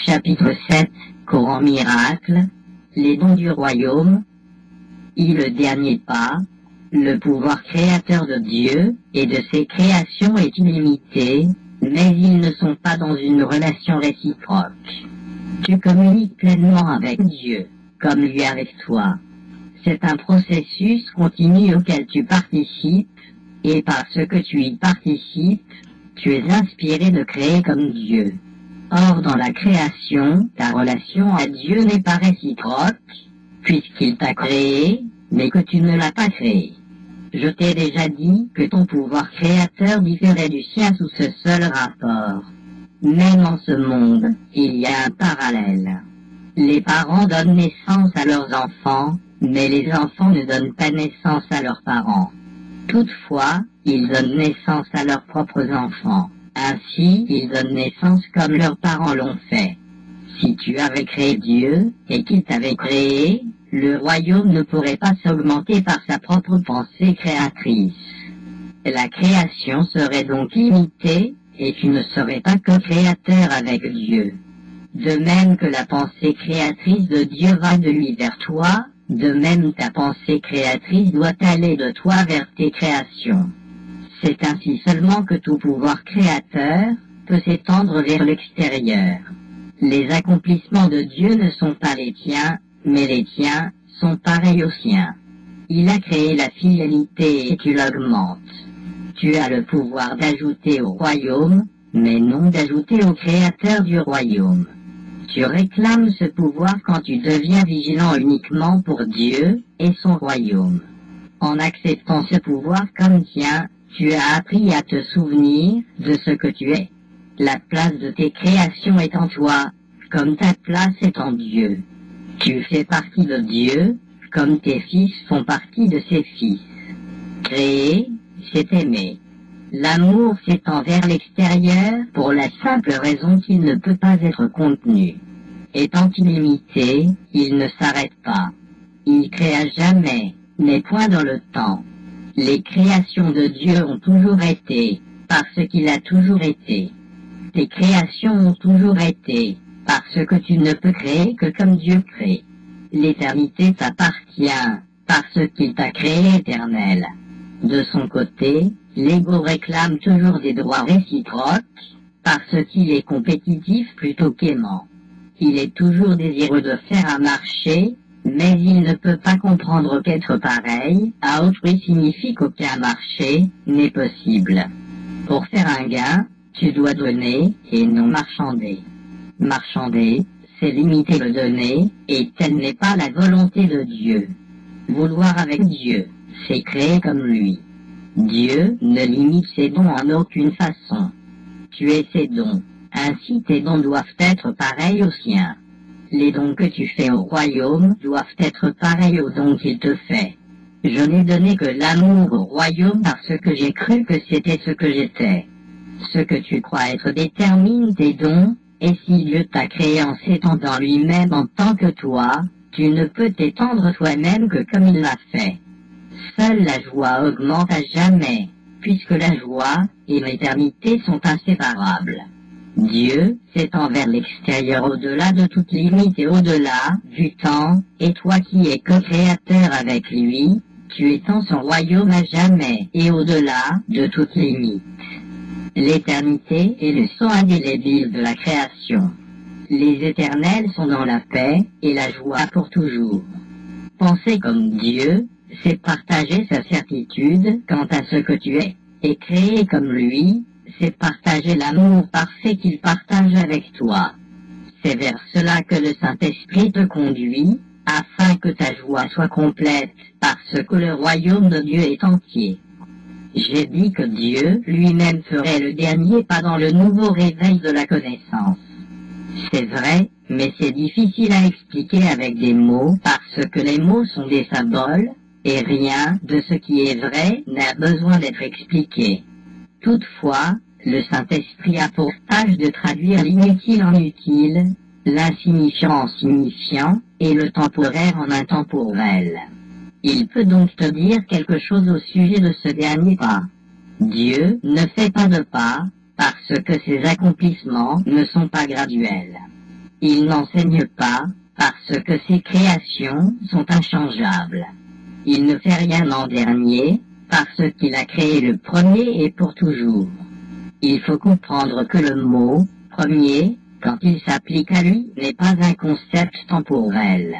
Chapitre 7, Coran miracle, les dons du royaume. Le dernier pas, le pouvoir créateur de Dieu et de ses créations est illimité, mais ils ne sont pas dans une relation réciproque. Tu communiques pleinement avec Dieu, comme lui avec toi. C'est un processus continu auquel tu participes, et parce que tu y participes, tu es inspiré de créer comme Dieu. Or dans la création, ta relation à Dieu n'est pas réciproque, puisqu'il t'a créé, mais que tu ne l'as pas créé. Je t'ai déjà dit que ton pouvoir créateur différait du sien sous ce seul rapport. Même en ce monde, il y a un parallèle. Les parents donnent naissance à leurs enfants, mais les enfants ne donnent pas naissance à leurs parents. Toutefois, ils donnent naissance à leurs propres enfants. Ainsi, ils donnent naissance comme leurs parents l'ont fait. Si tu avais créé Dieu, et qu'il t'avait créé, le royaume ne pourrait pas s'augmenter par sa propre pensée créatrice. La création serait donc limitée, et tu ne serais pas co-créateur avec Dieu. De même que la pensée créatrice de Dieu va de lui vers toi, de même ta pensée créatrice doit aller de toi vers tes créations. C'est ainsi seulement que tout pouvoir créateur peut s'étendre vers l'extérieur. Les accomplissements de Dieu ne sont pas les tiens, mais les tiens sont pareils aux siens. Il a créé la fidélité et tu l'augmentes. Tu as le pouvoir d'ajouter au royaume, mais non d'ajouter au créateur du royaume. Tu réclames ce pouvoir quand tu deviens vigilant uniquement pour Dieu et son royaume. En acceptant ce pouvoir comme tien, tu as appris à te souvenir de ce que tu es. La place de tes créations est en toi, comme ta place est en Dieu. Tu fais partie de Dieu, comme tes fils font partie de ses fils. Créer, c'est aimer. L'amour s'étend vers l'extérieur pour la simple raison qu'il ne peut pas être contenu. Étant illimité, il ne s'arrête pas. Il créa jamais, mais point dans le temps. Les créations de Dieu ont toujours été, parce qu'il a toujours été. Tes créations ont toujours été, parce que tu ne peux créer que comme Dieu crée. L'éternité t'appartient, parce qu'il t'a créé éternel. De son côté, l'ego réclame toujours des droits réciproques, parce qu'il est compétitif plutôt qu'aimant. Il est toujours désireux de faire un marché, mais il ne peut pas comprendre qu'être pareil à autrui signifie qu'aucun marché n'est possible. Pour faire un gain, tu dois donner et non marchander. Marchander, c'est limiter le donner, et telle n'est pas la volonté de Dieu. Vouloir avec Dieu, c'est créer comme lui. Dieu ne limite ses dons en aucune façon. Tu es ses dons, ainsi tes dons doivent être pareils aux siens. Les dons que tu fais au royaume doivent être pareils aux dons qu'il te fait. Je n'ai donné que l'amour au royaume parce que j'ai cru que c'était ce que j'étais. Ce que tu crois être détermine tes dons, et si Dieu t'a créé en s'étendant lui-même en tant que toi, tu ne peux t'étendre toi-même que comme il l'a fait. Seule la joie augmente à jamais, puisque la joie et l'éternité sont inséparables. Dieu s'étend vers l'extérieur au-delà de toute limite et au-delà du temps, et toi qui es co-créateur avec lui, tu étends son royaume à jamais et au-delà de toute limite. L'éternité est le sceau indélébile de la création. Les éternels sont dans la paix et la joie pour toujours. Penser comme Dieu, c'est partager sa certitude quant à ce que tu es, et créer comme lui, c'est partager l'amour parfait qu'il partage avec toi. C'est vers cela que le Saint-Esprit te conduit, afin que ta joie soit complète, parce que le royaume de Dieu est entier. J'ai dit que Dieu lui-même ferait le dernier pas dans le nouveau réveil de la connaissance. C'est vrai, mais c'est difficile à expliquer avec des mots, parce que les mots sont des symboles, et rien de ce qui est vrai n'a besoin d'être expliqué. Toutefois, le Saint-Esprit a pour tâche de traduire l'inutile en utile, l'insignifiant en signifiant, et le temporaire en intemporel. Il peut donc te dire quelque chose au sujet de ce dernier pas. Dieu ne fait pas de pas, parce que ses accomplissements ne sont pas graduels. Il n'enseigne pas, parce que ses créations sont inchangeables. Il ne fait rien en dernier, parce qu'il a créé le premier et pour toujours. Il faut comprendre que le mot « premier », quand il s'applique à lui, n'est pas un concept temporel.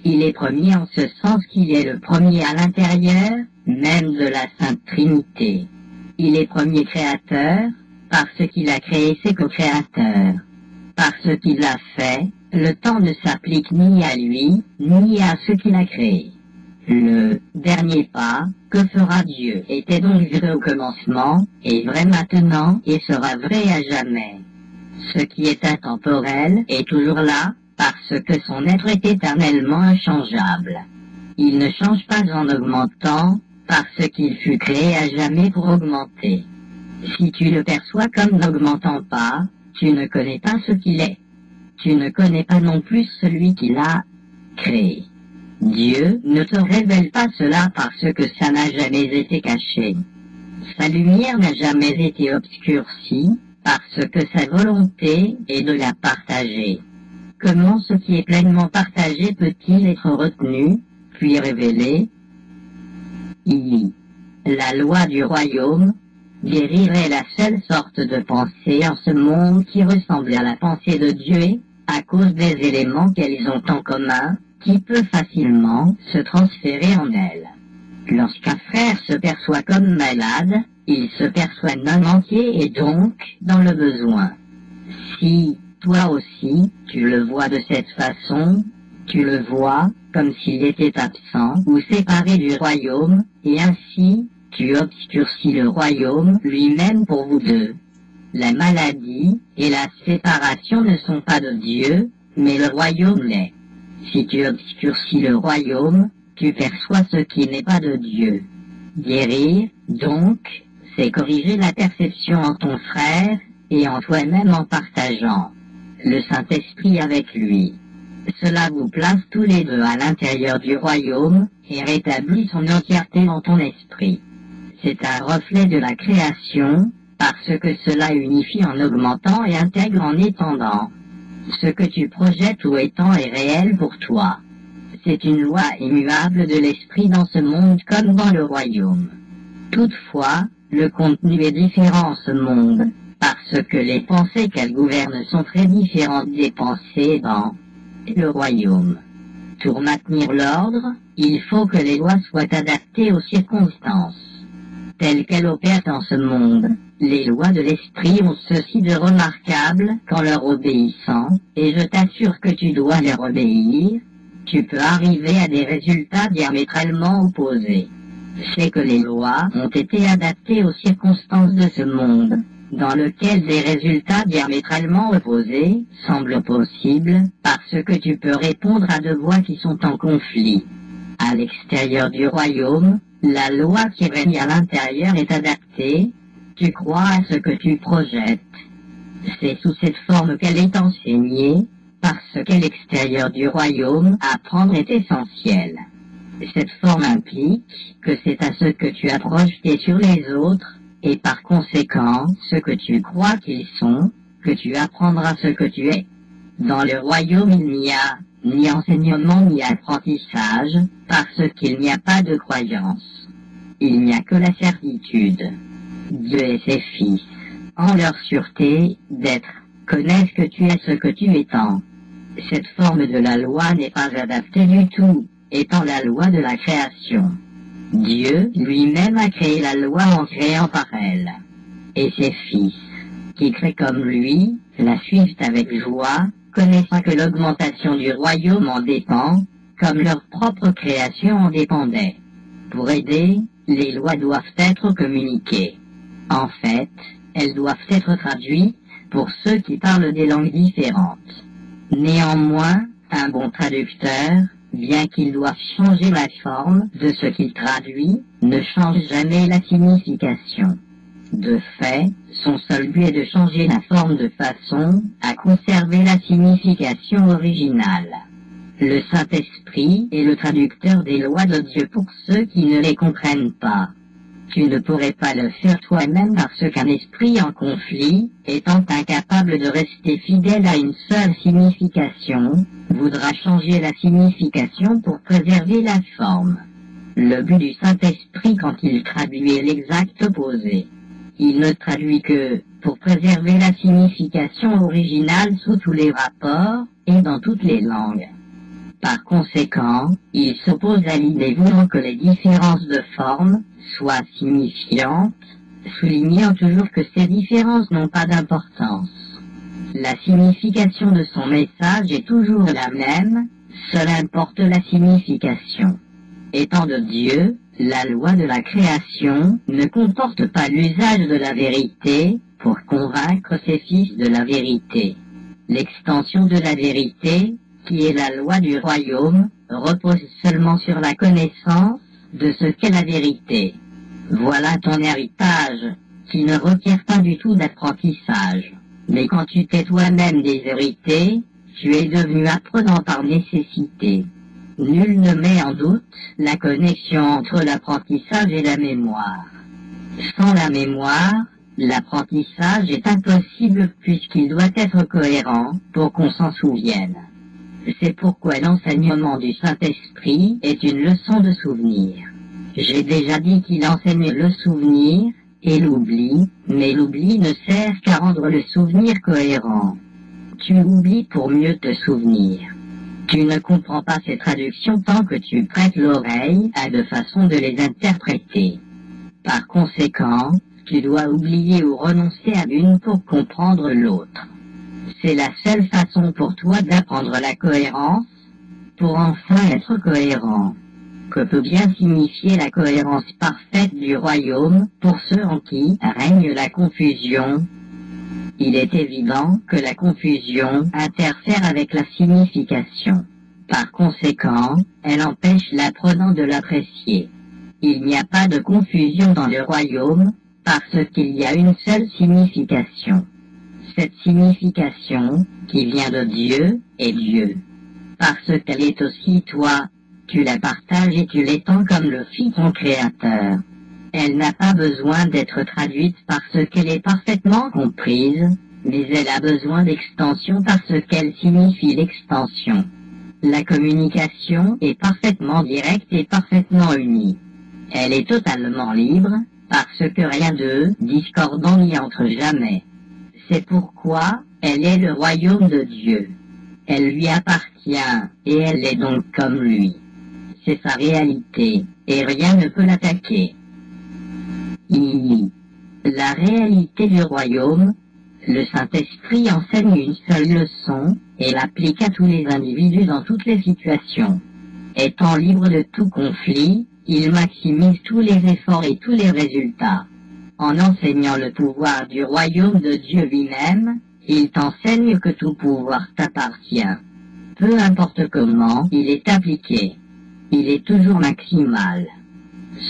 Il est premier en ce sens qu'il est le premier à l'intérieur, même de la Sainte Trinité. Il est premier créateur, parce qu'il a créé ses co-créateurs. Parce qu'il l'a fait, le temps ne s'applique ni à lui, ni à ce qu'il a créé. Le dernier pas, que fera Dieu, était donc vrai au commencement, est vrai maintenant et sera vrai à jamais. Ce qui est intemporel est toujours là, parce que son être est éternellement inchangeable. Il ne change pas en augmentant, parce qu'il fut créé à jamais pour augmenter. Si tu le perçois comme n'augmentant pas, tu ne connais pas ce qu'il est. Tu ne connais pas non plus celui qui l'a créé. Dieu ne te révèle pas cela parce que ça n'a jamais été caché. Sa lumière n'a jamais été obscurcie, parce que sa volonté est de la partager. Comment ce qui est pleinement partagé peut-il être retenu, puis révélé? La loi du royaume, guérir est la seule sorte de pensée en ce monde qui ressemble à la pensée de Dieu, à cause des éléments qu'elles ont en commun, qui peut facilement se transférer en elle. Lorsqu'un frère se perçoit comme malade, il se perçoit non entier et donc dans le besoin. Si, toi aussi, tu le vois de cette façon, tu le vois comme s'il était absent ou séparé du royaume, et ainsi, tu obscurcis le royaume lui-même pour vous deux. La maladie et la séparation ne sont pas de Dieu, mais le royaume l'est. Si tu obscurcis le royaume, tu perçois ce qui n'est pas de Dieu. Guérir, donc, c'est corriger la perception en ton frère et en toi-même en partageant le Saint-Esprit avec lui. Cela vous place tous les deux à l'intérieur du royaume et rétablit son entièreté dans ton esprit. C'est un reflet de la création, parce que cela unifie en augmentant et intègre en étendant. Ce que tu projettes ou étends est réel pour toi. C'est une loi immuable de l'esprit dans ce monde comme dans le royaume. Toutefois, le contenu est différent en ce monde, parce que les pensées qu'elle gouverne sont très différentes des pensées dans le royaume. Pour maintenir l'ordre, il faut que les lois soient adaptées aux circonstances. Telles qu'elles opèrent en ce monde, les lois de l'esprit ont ceci de remarquable qu'en leur obéissant, et je t'assure que tu dois leur obéir, tu peux arriver à des résultats diamétralement opposés. C'est que les lois ont été adaptées aux circonstances de ce monde, dans lequel des résultats diamétralement opposés semblent possibles, parce que tu peux répondre à deux voix qui sont en conflit. À l'extérieur du royaume, la loi qui règne à l'intérieur est adaptée, tu crois à ce que tu projettes. C'est sous cette forme qu'elle est enseignée, parce qu'à l'extérieur du royaume, apprendre est essentiel. Cette forme implique que c'est à ce que tu as projeté sur les autres, et par conséquent, ce que tu crois qu'ils sont, que tu apprendras ce que tu es. Dans le royaume, il n'y a ni enseignement ni apprentissage, parce qu'il n'y a pas de croyance. Il n'y a que la certitude. Dieu et ses fils, en leur sûreté d'être, connaissent que tu es ce que tu étends. Cette forme de la loi n'est pas adaptée du tout, étant la loi de la création. Dieu lui-même a créé la loi en créant par elle. Et ses fils, qui créent comme lui, la suivent avec joie, connaissant que l'augmentation du royaume en dépend, comme leur propre création en dépendait. Pour aider, les lois doivent être communiquées. En fait, elles doivent être traduites pour ceux qui parlent des langues différentes. Néanmoins, un bon traducteur, bien qu'il doive changer la forme de ce qu'il traduit, ne change jamais la signification. De fait, son seul but est de changer la forme de façon à conserver la signification originale. Le Saint-Esprit est le traducteur des lois de Dieu pour ceux qui ne les comprennent pas. Tu ne pourrais pas le faire toi-même parce qu'un esprit en conflit, étant incapable de rester fidèle à une seule signification, voudra changer la signification pour préserver la forme. Le but du Saint-Esprit quand il traduit est l'exact opposé. Il ne traduit que pour préserver la signification originale sous tous les rapports et dans toutes les langues. Par conséquent, il s'oppose à l'idée voulant que les différences de forme soient signifiantes, soulignant toujours que ces différences n'ont pas d'importance. La signification de son message est toujours la même, seule importe la signification. Étant de Dieu, la loi de la création ne comporte pas l'usage de la vérité pour convaincre ses fils de la vérité. L'extension de la vérité, qui est la loi du royaume, repose seulement sur la connaissance de ce qu'est la vérité. Voilà ton héritage, qui ne requiert pas du tout d'apprentissage. Mais quand tu t'es toi-même déshérité, tu es devenu apprenant par nécessité. Nul ne met en doute la connexion entre l'apprentissage et la mémoire. Sans la mémoire, l'apprentissage est impossible puisqu'il doit être cohérent pour qu'on s'en souvienne. C'est pourquoi l'enseignement du Saint-Esprit est une leçon de souvenir. J'ai déjà dit qu'il enseigne le souvenir et l'oubli, mais l'oubli ne sert qu'à rendre le souvenir cohérent. Tu oublies pour mieux te souvenir. Tu ne comprends pas ces traductions tant que tu prêtes l'oreille à de façons de les interpréter. Par conséquent, tu dois oublier ou renoncer à l'une pour comprendre l'autre. C'est la seule façon pour toi d'apprendre la cohérence, pour enfin être cohérent. Que peut bien signifier la cohérence parfaite du royaume pour ceux en qui règne la confusion? Il est évident que la confusion interfère avec la signification. Par conséquent, elle empêche l'apprenant de l'apprécier. Il n'y a pas de confusion dans le royaume, parce qu'il y a une seule signification. Cette signification, qui vient de Dieu, est Dieu. Parce qu'elle est aussi toi, tu la partages et tu l'étends comme le fit ton Créateur. Elle n'a pas besoin d'être traduite parce qu'elle est parfaitement comprise, mais elle a besoin d'extension parce qu'elle signifie l'extension. La communication est parfaitement directe et parfaitement unie. Elle est totalement libre, parce que rien de discordant n'y entre jamais. C'est pourquoi elle est le royaume de Dieu. Elle lui appartient, et elle est donc comme lui. C'est sa réalité, et rien ne peut l'attaquer. La réalité du royaume, le Saint-Esprit enseigne une seule leçon et l'applique à tous les individus dans toutes les situations. Étant libre de tout conflit, il maximise tous les efforts et tous les résultats. En enseignant le pouvoir du royaume de Dieu lui-même, il t'enseigne que tout pouvoir t'appartient. Peu importe comment il est appliqué, il est toujours maximal.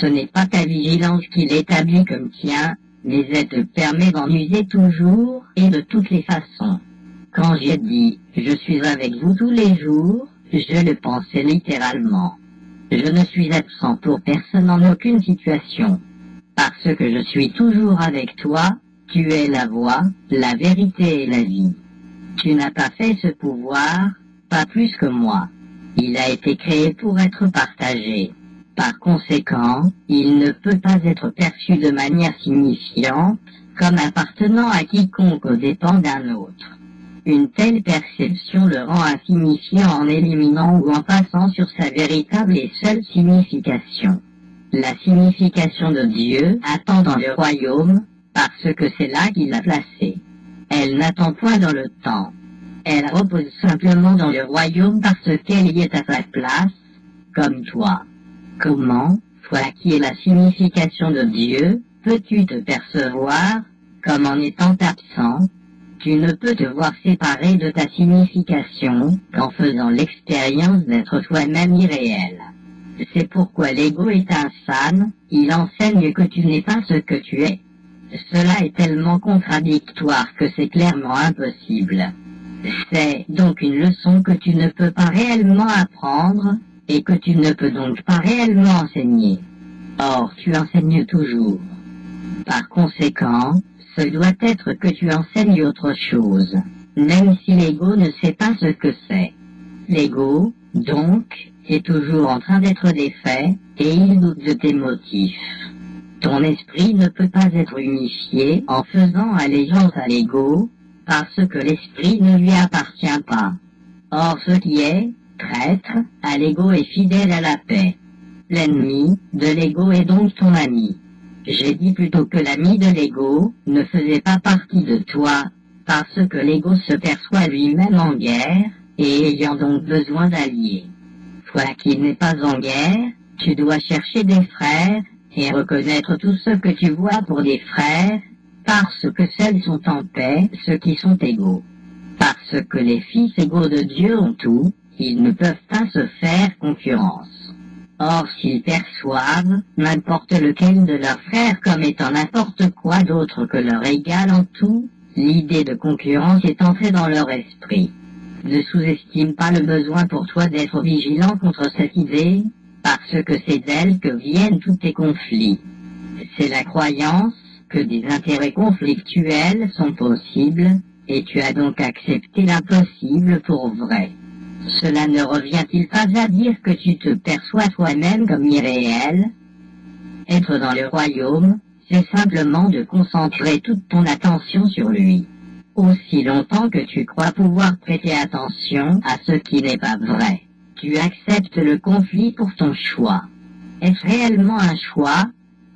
Ce n'est pas ta vigilance qui l'établit comme tien, mais elle te permet d'en user toujours et de toutes les façons. Quand j'ai dit « je suis avec vous tous les jours », je le pensais littéralement. Je ne suis absent pour personne en aucune situation. Parce que je suis toujours avec toi, tu es la voie, la vérité et la vie. Tu n'as pas fait ce pouvoir, pas plus que moi. Il a été créé pour être partagé. Par conséquent, il ne peut pas être perçu de manière signifiante, comme appartenant à quiconque aux dépens d'un autre. Une telle perception le rend insignifiant en éliminant ou en passant sur sa véritable et seule signification. La signification de Dieu attend dans le royaume, parce que c'est là qu'il l'a placée. Elle n'attend point dans le temps. Elle repose simplement dans le royaume parce qu'elle y est à sa place, comme toi. Comment, toi qui es la signification de Dieu, peux-tu te percevoir, comme en étant absent? Tu ne peux te voir séparé de ta signification qu'en faisant l'expérience d'être toi-même irréel. C'est pourquoi l'ego est insane, il enseigne que tu n'es pas ce que tu es. Cela est tellement contradictoire que c'est clairement impossible. C'est donc une leçon que tu ne peux pas réellement apprendre, et que tu ne peux donc pas réellement enseigner. Or tu enseignes toujours. Par conséquent, ce doit être que tu enseignes autre chose, même si l'ego ne sait pas ce que c'est. L'ego, donc, est toujours en train d'être défait, et il doute de tes motifs. Ton esprit ne peut pas être unifié en faisant allégeance à l'ego, parce que l'esprit ne lui appartient pas. Or ce qui est traître à l'ego est fidèle à la paix. L'ennemi de l'ego est donc ton ami. J'ai dit plutôt que l'ami de l'ego ne faisait pas partie de toi, parce que l'ego se perçoit lui-même en guerre, et ayant donc besoin d'alliés. Toi qui n'es pas en guerre, tu dois chercher des frères, et reconnaître tout ce que tu vois pour des frères, parce que celles sont en paix, ceux qui sont égaux. Parce que les fils égaux de Dieu ont tout, ils ne peuvent pas se faire concurrence. Or s'ils perçoivent n'importe lequel de leurs frères comme étant n'importe quoi d'autre que leur égal en tout, l'idée de concurrence est entrée dans leur esprit. Ne sous-estime pas le besoin pour toi d'être vigilant contre cette idée, parce que c'est d'elle que viennent tous tes conflits. C'est la croyance que des intérêts conflictuels sont possibles, et tu as donc accepté l'impossible pour vrai. Cela ne revient-il pas à dire que tu te perçois toi-même comme irréel? Être dans le royaume, c'est simplement de concentrer toute ton attention sur lui. Aussi longtemps que tu crois pouvoir prêter attention à ce qui n'est pas vrai, tu acceptes le conflit pour ton choix. Est-ce réellement un choix?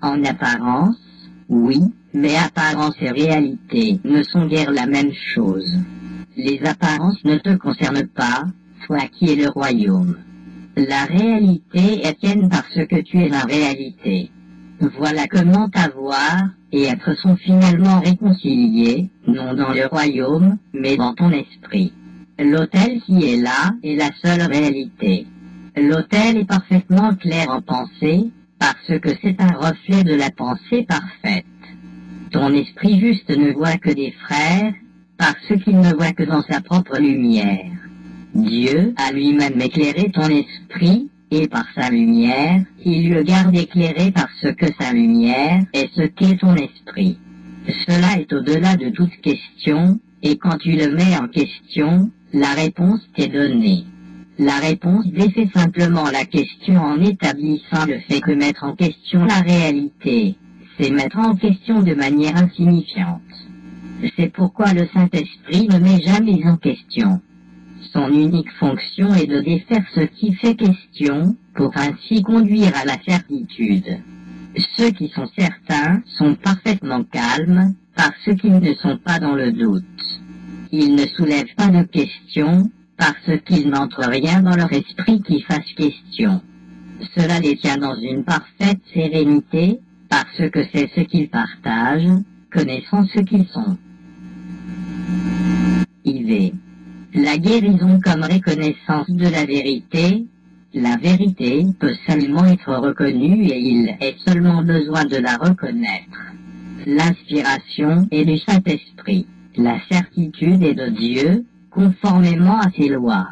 En apparence, oui, mais apparence et réalité ne sont guère la même chose. Les apparences ne te concernent pas, toi qui es le royaume. La réalité est tienne parce que tu es la réalité. Voilà comment avoir et être sont finalement réconciliés, non dans le royaume, mais dans ton esprit. L'autel qui est là est la seule réalité. L'autel est parfaitement clair en pensée, parce que c'est un reflet de la pensée parfaite. Ton esprit juste ne voit que des frères, parce qu'il ne voit que dans sa propre lumière. Dieu a lui-même éclairé ton esprit, et par sa lumière, il le garde éclairé parce que sa lumière est ce qu'est ton esprit. Cela est au-delà de toute question, et quand tu le mets en question, la réponse t'est donnée. La réponse défait simplement la question en établissant le fait que mettre en question la réalité, c'est mettre en question de manière insignifiante. C'est pourquoi le Saint-Esprit ne met jamais en question. Son unique fonction est de défaire ce qui fait question, pour ainsi conduire à la certitude. Ceux qui sont certains sont parfaitement calmes, parce qu'ils ne sont pas dans le doute. Ils ne soulèvent pas de questions, parce qu'il n'entre rien dans leur esprit qui fasse question. Cela les tient dans une parfaite sérénité, parce que c'est ce qu'ils partagent, connaissant ce qu'ils sont. IV. La guérison comme reconnaissance de la vérité. La vérité peut seulement être reconnue et il est seulement besoin de la reconnaître. L'inspiration est du Saint-Esprit. La certitude est de Dieu, conformément à ses lois.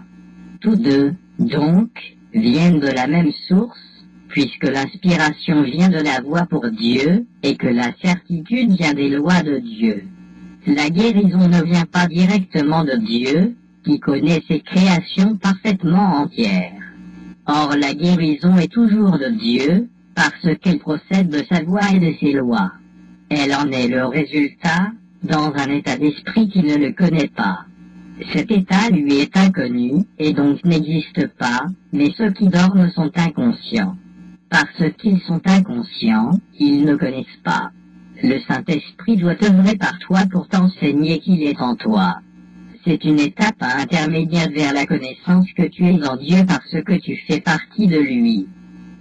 Tous deux, donc, viennent de la même source, puisque l'inspiration vient de la voix pour Dieu, et que la certitude vient des lois de Dieu. La guérison ne vient pas directement de Dieu, qui connaît ses créations parfaitement entières. Or la guérison est toujours de Dieu, parce qu'elle procède de sa voix et de ses lois. Elle en est le résultat, dans un état d'esprit qui ne le connaît pas. Cet état lui est inconnu, et donc n'existe pas, mais ceux qui dorment sont inconscients. Parce qu'ils sont inconscients, ils ne connaissent pas. Le Saint-Esprit doit œuvrer par toi pour t'enseigner qu'il est en toi. C'est une étape intermédiaire vers la connaissance que tu es en Dieu parce que tu fais partie de lui.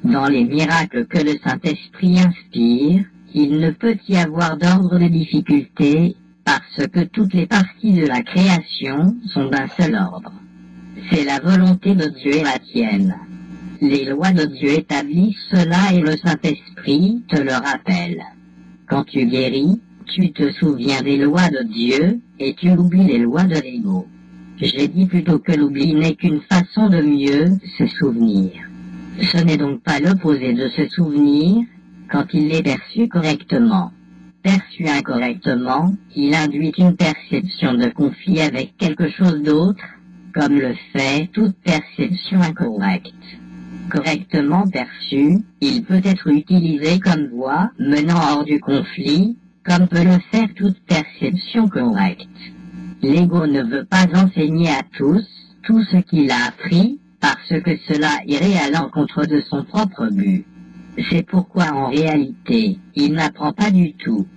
Dans les miracles que le Saint-Esprit inspire, il ne peut y avoir d'ordre de difficulté, parce que toutes les parties de la création sont d'un seul ordre. C'est la volonté de Dieu et la tienne. Les lois de Dieu établissent cela et le Saint-Esprit te le rappelle. Quand tu guéris, tu te souviens des lois de Dieu, et tu oublies les lois de l'ego. J'ai dit plutôt que l'oubli n'est qu'une façon de mieux se souvenir. Ce n'est donc pas l'opposé de se souvenir, quand il est perçu correctement. Perçu incorrectement, il induit une perception de conflit avec quelque chose d'autre, comme le fait toute perception incorrecte. Correctement perçu, il peut être utilisé comme voie menant hors du conflit, comme peut le faire toute perception correcte. L'ego ne veut pas enseigner à tous tout ce qu'il a appris, parce que cela irait à l'encontre de son propre but. C'est pourquoi en réalité, il n'apprend pas du tout.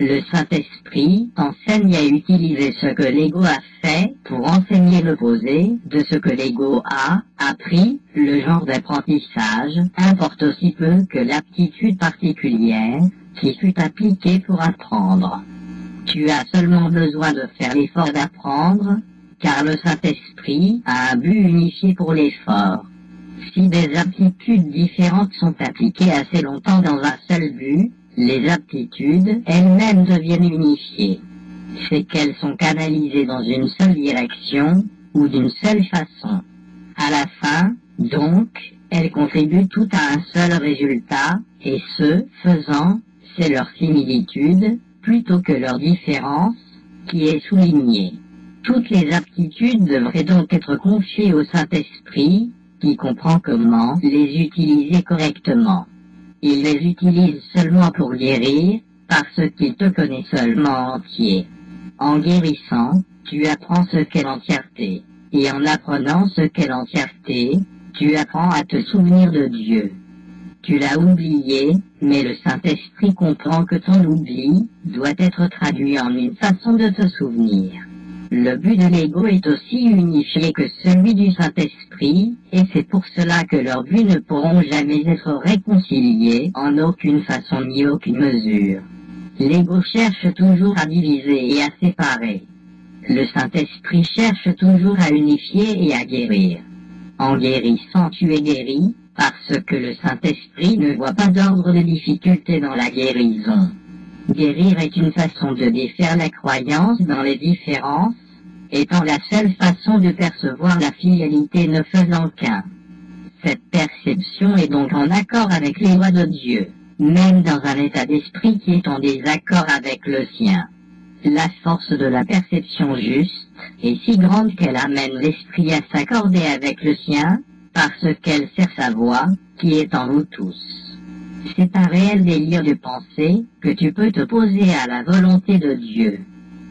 Le Saint-Esprit enseigne à utiliser ce que l'ego a fait pour enseigner l'opposé de ce que l'ego a appris. Le genre d'apprentissage importe aussi peu que l'aptitude particulière qui fut appliquée pour apprendre. Tu as seulement besoin de faire l'effort d'apprendre, car le Saint-Esprit a un but unifié pour l'effort. Si des aptitudes différentes sont appliquées assez longtemps dans un seul but, les aptitudes elles-mêmes deviennent unifiées. C'est qu'elles sont canalisées dans une seule direction ou d'une seule façon. À la fin, donc, elles contribuent toutes à un seul résultat, et ce faisant, c'est leur similitude, plutôt que leur différence, qui est soulignée. Toutes les aptitudes devraient donc être confiées au Saint-Esprit, qui comprend comment les utiliser correctement. Il les utilise seulement pour guérir, parce qu'il te connaît seulement entier. En guérissant, tu apprends ce qu'est l'entièreté, et en apprenant ce qu'est l'entièreté, tu apprends à te souvenir de Dieu. Tu l'as oublié, mais le Saint-Esprit comprend que ton oubli doit être traduit en une façon de te souvenir. Le but de l'ego est aussi unifié que celui du Saint-Esprit, et c'est pour cela que leurs buts ne pourront jamais être réconciliés en aucune façon ni aucune mesure. L'ego cherche toujours à diviser et à séparer. Le Saint-Esprit cherche toujours à unifier et à guérir. En guérissant, tu es guéri, parce que le Saint-Esprit ne voit pas d'ordre de difficulté dans la guérison. Guérir est une façon de défaire la croyance dans les différences, étant la seule façon de percevoir la filialité ne faisant qu'un. Cette perception est donc en accord avec les lois de Dieu, même dans un état d'esprit qui est en désaccord avec le sien. La force de la perception juste est si grande qu'elle amène l'esprit à s'accorder avec le sien, parce qu'elle sert sa voix, qui est en vous tous. C'est un réel délire de pensée que tu peux te poser à la volonté de Dieu.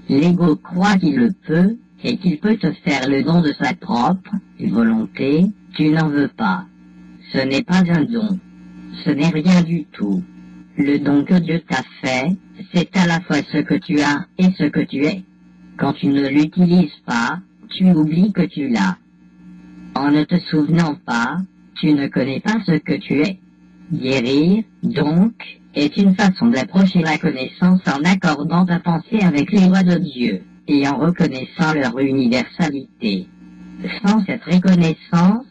L'ego croit qu'il le peut et qu'il peut te faire le don de sa propre volonté, tu n'en veux pas. Ce n'est pas un don. Ce n'est rien du tout. Le don que Dieu t'a fait, c'est à la fois ce que tu as et ce que tu es. Quand tu ne l'utilises pas, tu oublies que tu l'as. En ne te souvenant pas, tu ne connais pas ce que tu es. Guérir, donc, est une façon d'approcher la connaissance en accordant ta pensée avec les lois de Dieu, et en reconnaissant leur universalité. Sans cette reconnaissance,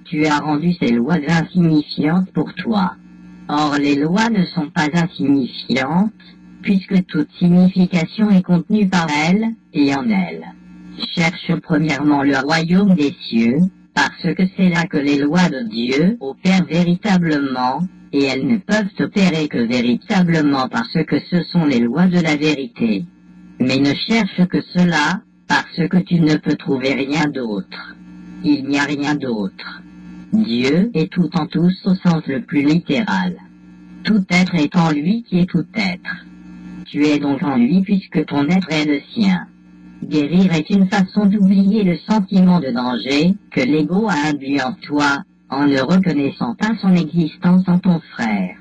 tu as rendu ces lois insignifiantes pour toi. Or, les lois ne sont pas insignifiantes, puisque toute signification est contenue par elles et en elles. Cherche premièrement le royaume des cieux, parce que c'est là que les lois de Dieu opèrent véritablement, et elles ne peuvent opérer que véritablement parce que ce sont les lois de la vérité. Mais ne cherche que cela, parce que tu ne peux trouver rien d'autre. Il n'y a rien d'autre. Dieu est tout en tous au sens le plus littéral. Tout être est en lui qui est tout être. Tu es donc en lui puisque ton être est le sien. Guérir est une façon d'oublier le sentiment de danger que l'ego a induit en toi en ne reconnaissant pas son existence en ton frère.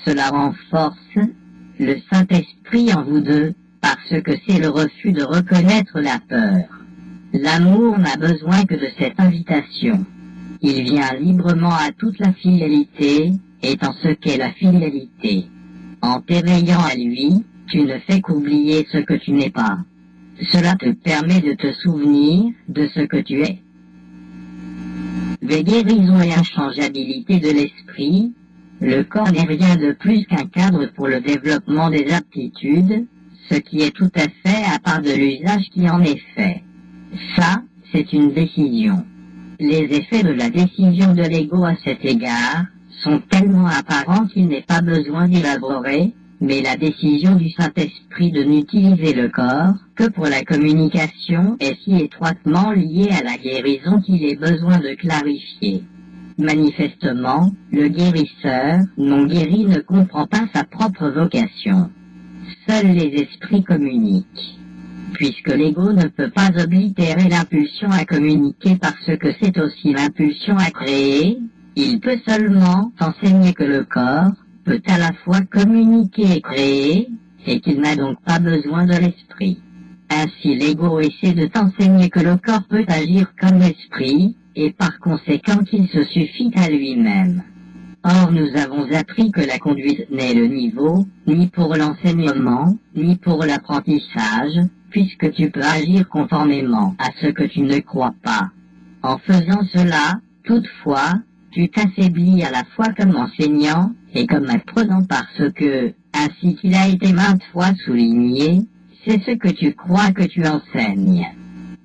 Cela renforce le Saint-Esprit en vous deux parce que c'est le refus de reconnaître la peur. L'amour n'a besoin que de cette invitation. Il vient librement à toute la filialité, étant ce qu'est la filialité. En t'éveillant à lui, tu ne fais qu'oublier ce que tu n'es pas. Cela te permet de te souvenir de ce que tu es. Les guérisons et inchangeabilité de l'esprit, le corps n'est rien de plus qu'un cadre pour le développement des aptitudes, ce qui est tout à fait à part de l'usage qui en est fait. Ça, c'est une décision. Les effets de la décision de l'ego à cet égard sont tellement apparents qu'il n'est pas besoin d'élaborer, mais la décision du Saint-Esprit de n'utiliser le corps que pour la communication est si étroitement liée à la guérison qu'il est besoin de clarifier. Manifestement, le guérisseur non guéri ne comprend pas sa propre vocation. Seuls les esprits communiquent. Puisque l'ego ne peut pas oblitérer l'impulsion à communiquer parce que c'est aussi l'impulsion à créer, il peut seulement enseigner que le corps peut à la fois communiquer et créer, et qu'il n'a donc pas besoin de l'esprit. Ainsi l'ego essaie de t'enseigner que le corps peut agir comme l'esprit, et par conséquent qu'il se suffit à lui-même. Or nous avons appris que la conduite n'est le niveau, ni pour l'enseignement, ni pour l'apprentissage, puisque tu peux agir conformément à ce que tu ne crois pas. En faisant cela, toutefois, tu t'affaiblis à la fois comme enseignant et comme apprenant parce que, ainsi qu'il a été maintes fois souligné, c'est ce que tu crois que tu enseignes.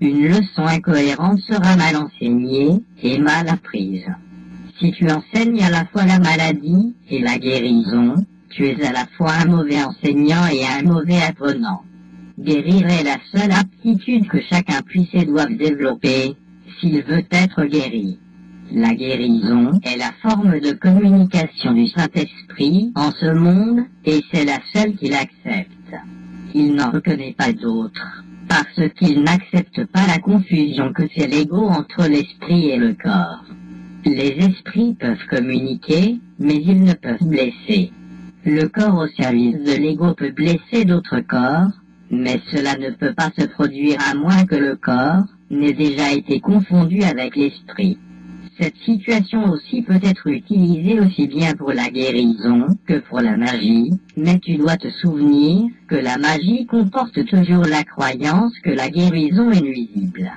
Une leçon incohérente sera mal enseignée et mal apprise. Si tu enseignes à la fois la maladie et la guérison, tu es à la fois un mauvais enseignant et un mauvais apprenant. Guérir est la seule aptitude que chacun puisse et doit développer, s'il veut être guéri. La guérison est la forme de communication du Saint-Esprit en ce monde, et c'est la seule qu'il accepte. Il n'en reconnaît pas d'autre, parce qu'il n'accepte pas la confusion que fait l'ego entre l'esprit et le corps. Les esprits peuvent communiquer, mais ils ne peuvent blesser. Le corps au service de l'ego peut blesser d'autres corps, mais cela ne peut pas se produire à moins que le corps n'ait déjà été confondu avec l'esprit. Cette situation aussi peut être utilisée aussi bien pour la guérison que pour la magie, mais tu dois te souvenir que la magie comporte toujours la croyance que la guérison est nuisible.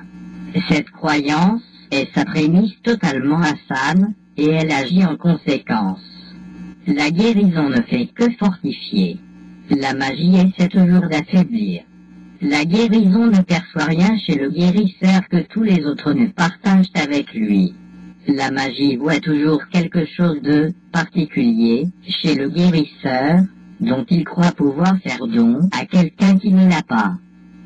Cette croyance est sa prémisse totalement insane, et elle agit en conséquence. La guérison ne fait que fortifier. La magie essaie toujours d'affaiblir. La guérison ne perçoit rien chez le guérisseur que tous les autres ne partagent avec lui. La magie voit toujours quelque chose de particulier chez le guérisseur, dont il croit pouvoir faire don à quelqu'un qui ne l'a pas.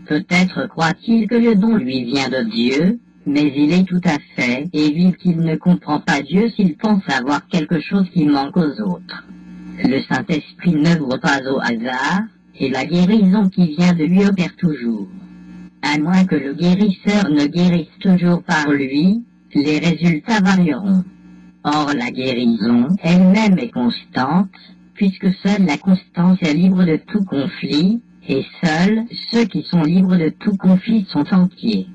Peut-être croit-il que le don lui vient de Dieu, mais il est tout à fait évident qu'il ne comprend pas Dieu s'il pense avoir quelque chose qui manque aux autres. Le Saint-Esprit n'œuvre pas au hasard, et la guérison qui vient de lui opère toujours. À moins que le guérisseur ne guérisse toujours par lui, les résultats varieront. Or la guérison elle-même est constante, puisque seule la constance est libre de tout conflit, et seuls ceux qui sont libres de tout conflit sont entiers.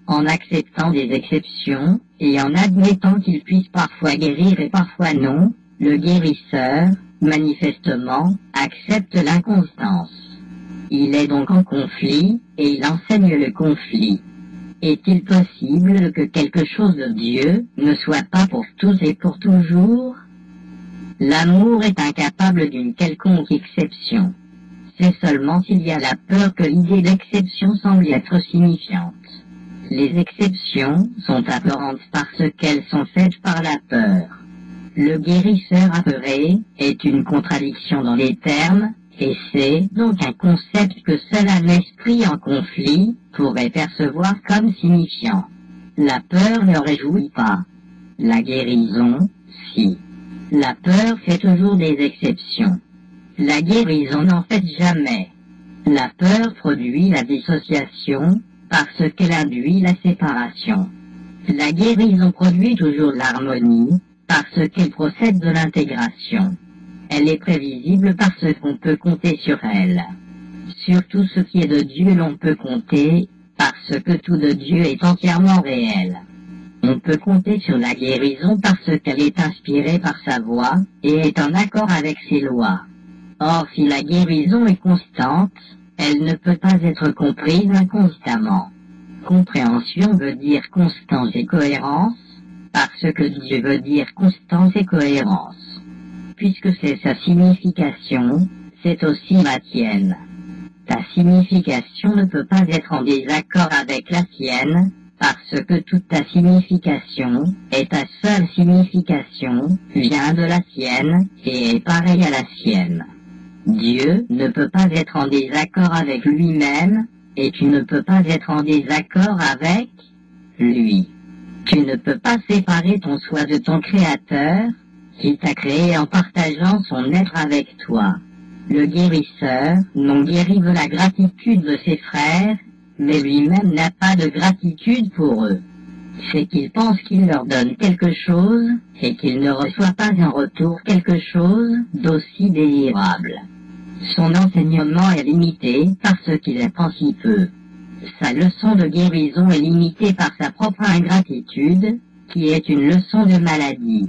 En acceptant des exceptions, et en admettant qu'il puisse parfois guérir et parfois non, le guérisseur, manifestement, accepte l'inconstance. Il est donc en conflit, et il enseigne le conflit. Est-il possible que quelque chose de Dieu ne soit pas pour tous et pour toujours? L'amour est incapable d'une quelconque exception. C'est seulement s'il y a la peur que l'idée d'exception semble être signifiante. Les exceptions sont apparentes parce qu'elles sont faites par la peur. Le guérisseur apeuré est une contradiction dans les termes, et c'est donc un concept que seul un esprit en conflit pourrait percevoir comme signifiant. La peur ne réjouit pas. La guérison, si. La peur fait toujours des exceptions. La guérison n'en fait jamais. La peur produit la dissociation, parce qu'elle induit la séparation. La guérison produit toujours l'harmonie, parce qu'elle procède de l'intégration. Elle est prévisible parce qu'on peut compter sur elle. Sur tout ce qui est de Dieu l'on peut compter, parce que tout de Dieu est entièrement réel. On peut compter sur la guérison parce qu'elle est inspirée par sa voix, et est en accord avec ses lois. Or si la guérison est constante, elle ne peut pas être comprise inconstamment. Compréhension veut dire constance et cohérence, parce que Dieu veut dire constance et cohérence. Puisque c'est sa signification, c'est aussi la tienne. Ta signification ne peut pas être en désaccord avec la sienne, parce que toute ta signification est ta seule signification, vient de la sienne, et est pareille à la sienne. Dieu ne peut pas être en désaccord avec lui-même, et tu ne peux pas être en désaccord avec lui. Tu ne peux pas séparer ton soi de ton Créateur, qui t'a créé en partageant son être avec toi. Le guérisseur non guéri veut la gratitude de ses frères, mais lui-même n'a pas de gratitude pour eux. C'est qu'il pense qu'il leur donne quelque chose, et qu'il ne reçoit pas en retour quelque chose d'aussi désirable. Son enseignement est limité parce qu'il apprend si peu. Sa leçon de guérison est limitée par sa propre ingratitude, qui est une leçon de maladie.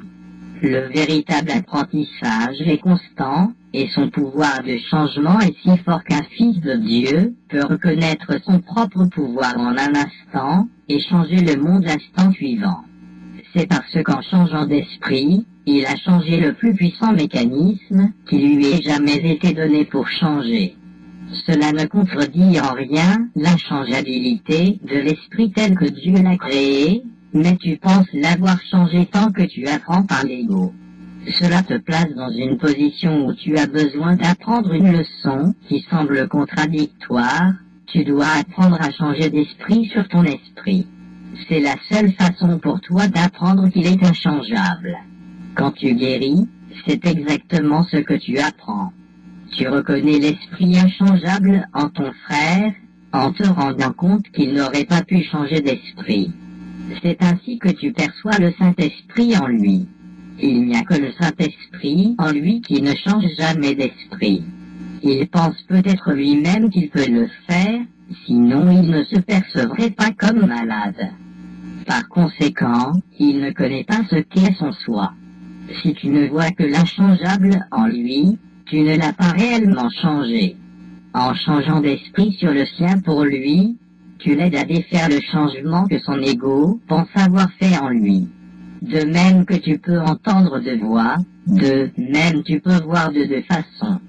Le véritable apprentissage est constant, et son pouvoir de changement est si fort qu'un fils de Dieu peut reconnaître son propre pouvoir en un instant, et changer le monde l'instant suivant. C'est parce qu'en changeant d'esprit, il a changé le plus puissant mécanisme qui lui ait jamais été donné pour changer. Cela ne contredit en rien l'inchangeabilité de l'esprit tel que Dieu l'a créé, mais tu penses l'avoir changé tant que tu apprends par l'ego. Cela te place dans une position où tu as besoin d'apprendre une leçon qui semble contradictoire. Tu dois apprendre à changer d'esprit sur ton esprit. C'est la seule façon pour toi d'apprendre qu'il est inchangeable. Quand tu guéris, c'est exactement ce que tu apprends. Tu reconnais l'esprit inchangeable en ton frère, en te rendant compte qu'il n'aurait pas pu changer d'esprit. C'est ainsi que tu perçois le Saint-Esprit en lui. Il n'y a que le Saint-Esprit en lui qui ne change jamais d'esprit. Il pense peut-être lui-même qu'il peut le faire, sinon il ne se percevrait pas comme malade. Par conséquent, il ne connaît pas ce qu'est son soi. Si tu ne vois que l'inchangeable en lui, tu ne l'as pas réellement changé. En changeant d'esprit sur le sien pour lui, tu l'aides à défaire le changement que son ego pense avoir fait en lui. De même que tu peux entendre de voix, de même tu peux voir de deux façons.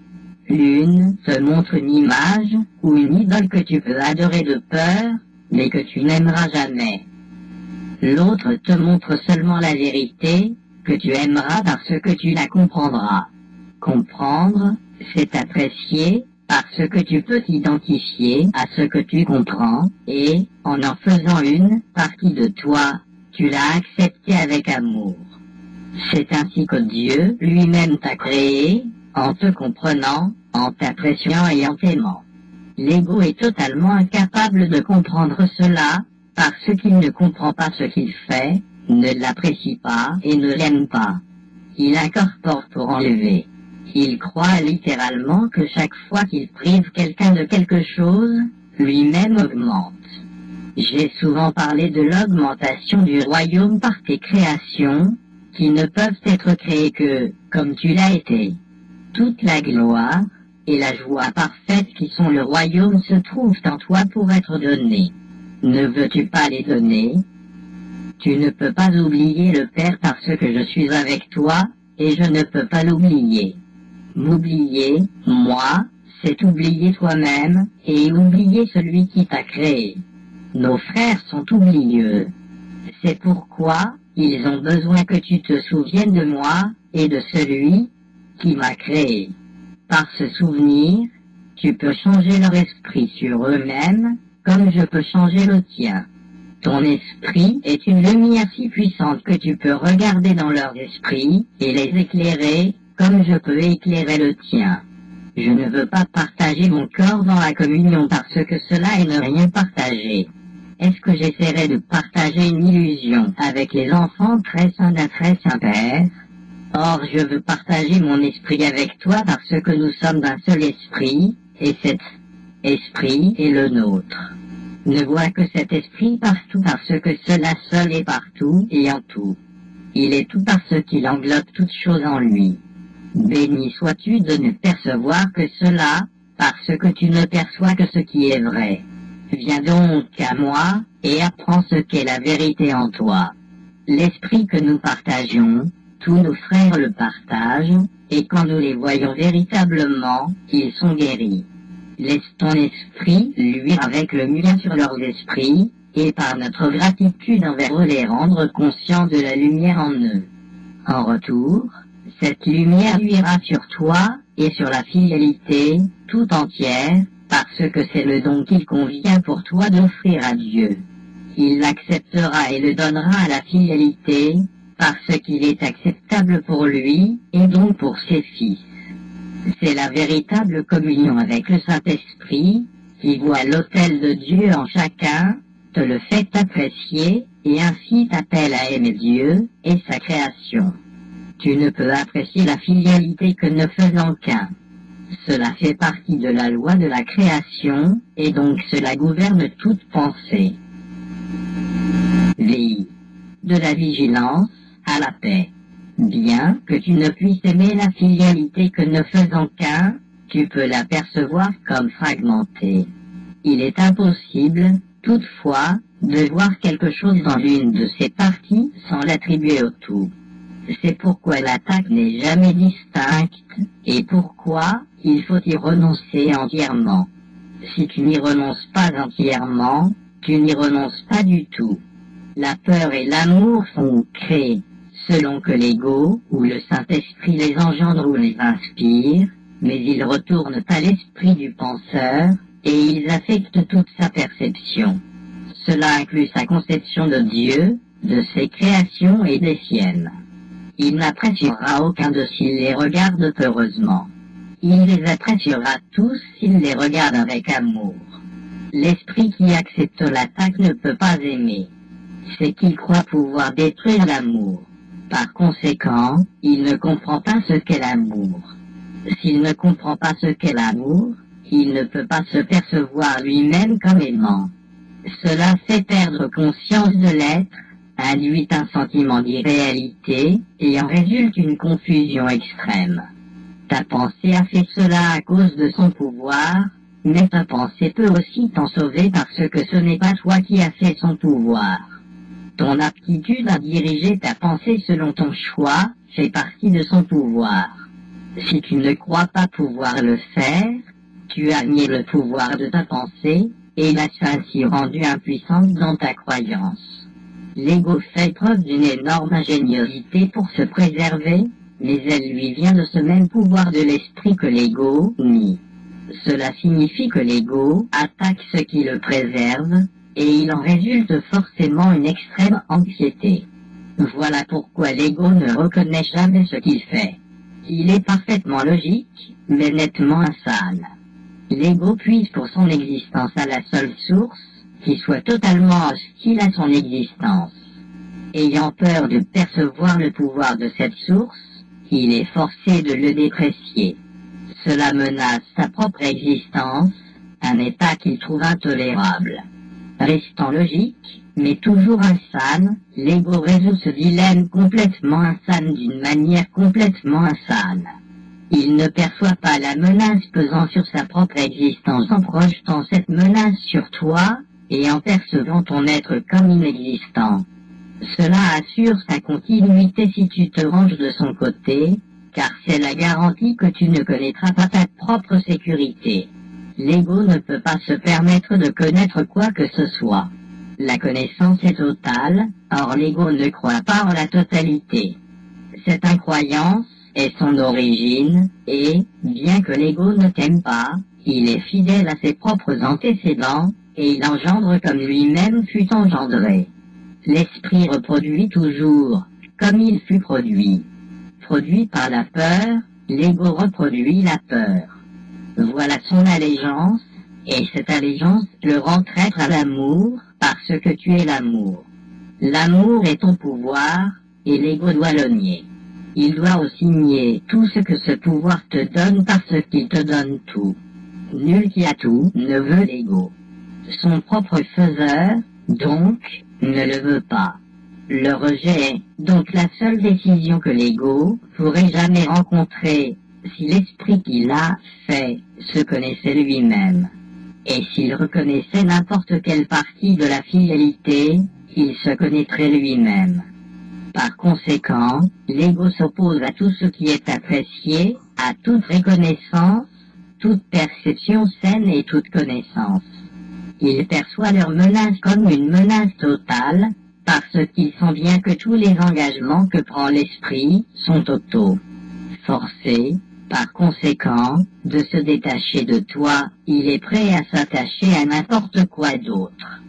L'une te montre une image ou une idole que tu peux adorer de peur, mais que tu n'aimeras jamais. L'autre te montre seulement la vérité, que tu aimeras parce que tu la comprendras. Comprendre, c'est apprécier, parce que tu peux t'identifier à ce que tu comprends, et, en faisant une partie de toi, tu l'as accepté avec amour. C'est ainsi que Dieu lui-même t'a créé, en te comprenant, en t'appréciant et en t'aimant. L'ego est totalement incapable de comprendre cela, parce qu'il ne comprend pas ce qu'il fait, ne l'apprécie pas et ne l'aime pas. Il incorpore pour enlever. Il croit littéralement que chaque fois qu'il prive quelqu'un de quelque chose, lui-même augmente. J'ai souvent parlé de l'augmentation du royaume par tes créations, qui ne peuvent être créées que, comme tu l'as été. Toute la gloire, et la joie parfaite qui sont le royaume se trouvent en toi pour être données. Ne veux-tu pas les donner? Tu ne peux pas oublier le Père parce que je suis avec toi, et je ne peux pas l'oublier. M'oublier, moi, c'est oublier toi-même, et oublier celui qui t'a créé. Nos frères sont oublieux. C'est pourquoi ils ont besoin que tu te souviennes de moi, et de celui qui m'a créé. Par ce souvenir, tu peux changer leur esprit sur eux-mêmes, comme je peux changer le tien. Ton esprit est une lumière si puissante que tu peux regarder dans leur esprit et les éclairer, comme je peux éclairer le tien. Je ne veux pas partager mon corps dans la communion parce que cela est ne rien partager. Est-ce que j'essaierai de partager une illusion avec les enfants très saints d'un très saint Père? Or, je veux partager mon esprit avec toi parce que nous sommes d'un seul esprit, et cet esprit est le nôtre. Ne vois que cet esprit partout parce que cela seul est partout et en tout. Il est tout parce qu'il englobe toutes choses en lui. Béni sois-tu de ne percevoir que cela, parce que tu ne perçois que ce qui est vrai. Viens donc à moi, et apprends ce qu'est la vérité en toi. L'esprit que nous partageons, tous nos frères le partagent, et quand nous les voyons véritablement, ils sont guéris. Laisse ton esprit luire avec le mien sur leurs esprits, et par notre gratitude envers eux les rendre conscients de la lumière en eux. En retour, cette lumière luira sur toi et sur la filialité tout entière, parce que c'est le don qu'il convient pour toi d'offrir à Dieu. Il l'acceptera et le donnera à la filialité, parce qu'il est acceptable pour lui et donc pour ses fils. C'est la véritable communion avec le Saint-Esprit, qui voit l'autel de Dieu en chacun, te le fait apprécier, et ainsi t'appelle à aimer Dieu et sa création. Tu ne peux apprécier la filialité que ne faisant qu'un. Cela fait partie de la loi de la création, et donc cela gouverne toute pensée. Vie. De la vigilance à la paix. Bien que tu ne puisses aimer la filialité que ne faisant qu'un, tu peux l'apercevoir comme fragmentée. Il est impossible, toutefois, de voir quelque chose dans l'une de ses parties sans l'attribuer au tout. C'est pourquoi l'attaque n'est jamais distincte, et pourquoi il faut y renoncer entièrement. Si tu n'y renonces pas entièrement, tu n'y renonces pas du tout. La peur et l'amour sont créés, selon que l'ego ou le Saint-Esprit les engendre ou les inspire, mais ils retournent à l'esprit du penseur, et ils affectent toute sa perception. Cela inclut sa conception de Dieu, de ses créations et des siennes. Il n'appréciera aucun de s'il les regarde peureusement. Il les appréciera tous s'il les regarde avec amour. L'esprit qui accepte l'attaque ne peut pas aimer. C'est qu'il croit pouvoir détruire l'amour. Par conséquent, il ne comprend pas ce qu'est l'amour. S'il ne comprend pas ce qu'est l'amour, il ne peut pas se percevoir lui-même comme aimant. Cela fait perdre conscience de l'être, induit un sentiment d'irréalité, et en résulte une confusion extrême. Ta pensée a fait cela à cause de son pouvoir, mais ta pensée peut aussi t'en sauver parce que ce n'est pas toi qui as fait son pouvoir. Ton aptitude à diriger ta pensée selon ton choix fait partie de son pouvoir. Si tu ne crois pas pouvoir le faire, tu as nié le pouvoir de ta pensée, et l'as ainsi rendue impuissante dans ta croyance. L'ego fait preuve d'une énorme ingéniosité pour se préserver, mais elle lui vient de ce même pouvoir de l'esprit que l'ego nie. Cela signifie que l'ego attaque ce qui le préserve, et il en résulte forcément une extrême anxiété. Voilà pourquoi l'ego ne reconnaît jamais ce qu'il fait. Il est parfaitement logique, mais nettement insane. L'ego puise pour son existence à la seule source, qui soit totalement hostile à son existence. Ayant peur de percevoir le pouvoir de cette source, il est forcé de le déprécier. Cela menace sa propre existence, un état qu'il trouve intolérable. Restant logique, mais toujours insane, l'ego résout ce dilemme complètement insane d'une manière complètement insane. Il ne perçoit pas la menace pesant sur sa propre existence en projetant cette menace sur toi, et en percevant ton être comme inexistant. Cela assure sa continuité si tu te ranges de son côté, car c'est la garantie que tu ne connaîtras pas ta propre sécurité. L'ego ne peut pas se permettre de connaître quoi que ce soit. La connaissance est totale, or l'ego ne croit pas en la totalité. Cette incroyance est son origine, et, bien que l'ego ne t'aime pas, il est fidèle à ses propres antécédents, et il engendre comme lui-même fut engendré. L'esprit reproduit toujours, comme il fut produit. Produit par la peur, l'ego reproduit la peur. Voilà son allégeance, et cette allégeance le rend traître à l'amour, parce que tu es l'amour. L'amour est ton pouvoir, et l'ego doit le nier. Il doit aussi nier tout ce que ce pouvoir te donne parce qu'il te donne tout. Nul qui a tout ne veut l'ego. Son propre faiseur, donc, ne le veut pas. Le rejet est donc la seule décision que l'ego pourrait jamais rencontrer si l'esprit qui l'a fait se connaissait lui-même. Et s'il reconnaissait n'importe quelle partie de la fidélité, il se connaîtrait lui-même. Par conséquent, l'ego s'oppose à tout ce qui est apprécié, à toute reconnaissance, toute perception saine et toute connaissance. Ils perçoivent leur menace comme une menace totale, parce qu'ils sentent bien que tous les engagements que prend l'esprit sont totaux. Forcé, par conséquent, de se détacher de toi, il est prêt à s'attacher à n'importe quoi d'autre.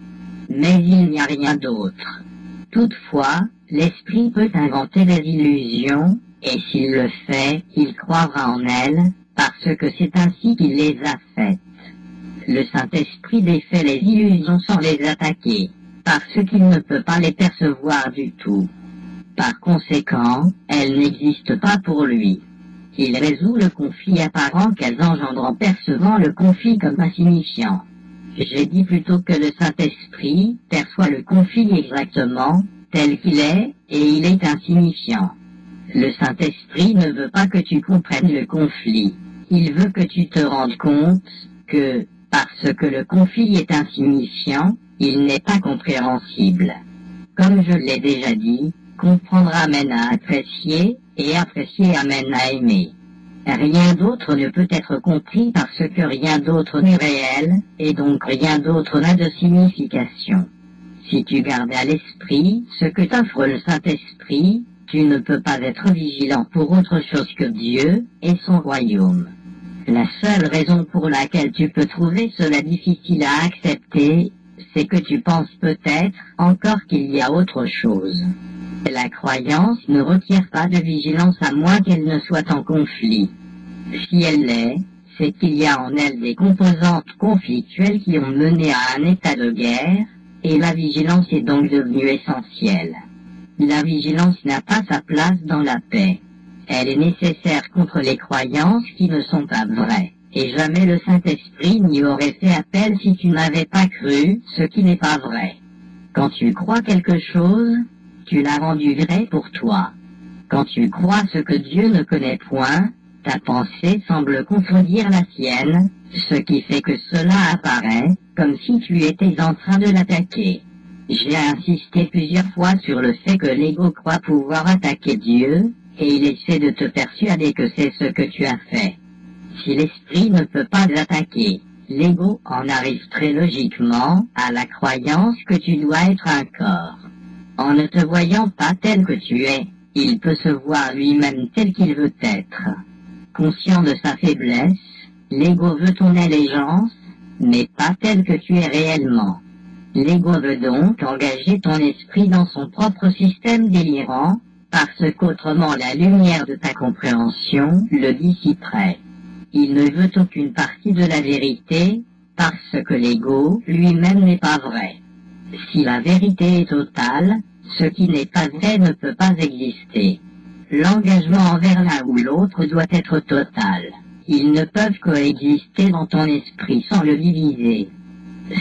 Mais il n'y a rien d'autre. Toutefois, l'esprit peut inventer des illusions, et s'il le fait, il croira en elles, parce que c'est ainsi qu'il les a faites. Le Saint-Esprit défait les illusions sans les attaquer, parce qu'il ne peut pas les percevoir du tout. Par conséquent, elles n'existent pas pour lui. Il résout le conflit apparent qu'elles engendrent en percevant le conflit comme insignifiant. J'ai dit plutôt que le Saint-Esprit perçoit le conflit exactement, tel qu'il est, et il est insignifiant. Le Saint-Esprit ne veut pas que tu comprennes le conflit. Il veut que tu te rendes compte que, parce que le conflit est insignifiant, il n'est pas compréhensible. Comme je l'ai déjà dit, comprendre amène à apprécier, et apprécier amène à aimer. Rien d'autre ne peut être compris parce que rien d'autre n'est réel, et donc rien d'autre n'a de signification. Si tu gardes à l'esprit ce que t'offre le Saint-Esprit, tu ne peux pas être vigilant pour autre chose que Dieu et son royaume. La seule raison pour laquelle tu peux trouver cela difficile à accepter, c'est que tu penses peut-être encore qu'il y a autre chose. La croyance ne requiert pas de vigilance à moins qu'elle ne soit en conflit. Si elle l'est, c'est qu'il y a en elle des composantes conflictuelles qui ont mené à un état de guerre, et la vigilance est donc devenue essentielle. La vigilance n'a pas sa place dans la paix. Elle est nécessaire contre les croyances qui ne sont pas vraies, et jamais le Saint-Esprit n'y aurait fait appel si tu n'avais pas cru ce qui n'est pas vrai. Quand tu crois quelque chose, tu l'as rendu vrai pour toi. Quand tu crois ce que Dieu ne connaît point, ta pensée semble contredire la sienne, ce qui fait que cela apparaît, comme si tu étais en train de l'attaquer. J'ai insisté plusieurs fois sur le fait que l'ego croit pouvoir attaquer Dieu, et il essaie de te persuader que c'est ce que tu as fait. Si l'esprit ne peut pas l'attaquer, l'ego en arrive très logiquement à la croyance que tu dois être un corps. En ne te voyant pas tel que tu es, il peut se voir lui-même tel qu'il veut être. Conscient de sa faiblesse, l'ego veut ton allégeance, mais pas tel que tu es réellement. L'ego veut donc engager ton esprit dans son propre système délirant, parce qu'autrement la lumière de ta compréhension le dissiperait. Il ne veut aucune partie de la vérité, parce que l'ego lui-même n'est pas vrai. Si la vérité est totale, ce qui n'est pas vrai ne peut pas exister. L'engagement envers l'un ou l'autre doit être total. Ils ne peuvent coexister dans ton esprit sans le diviser.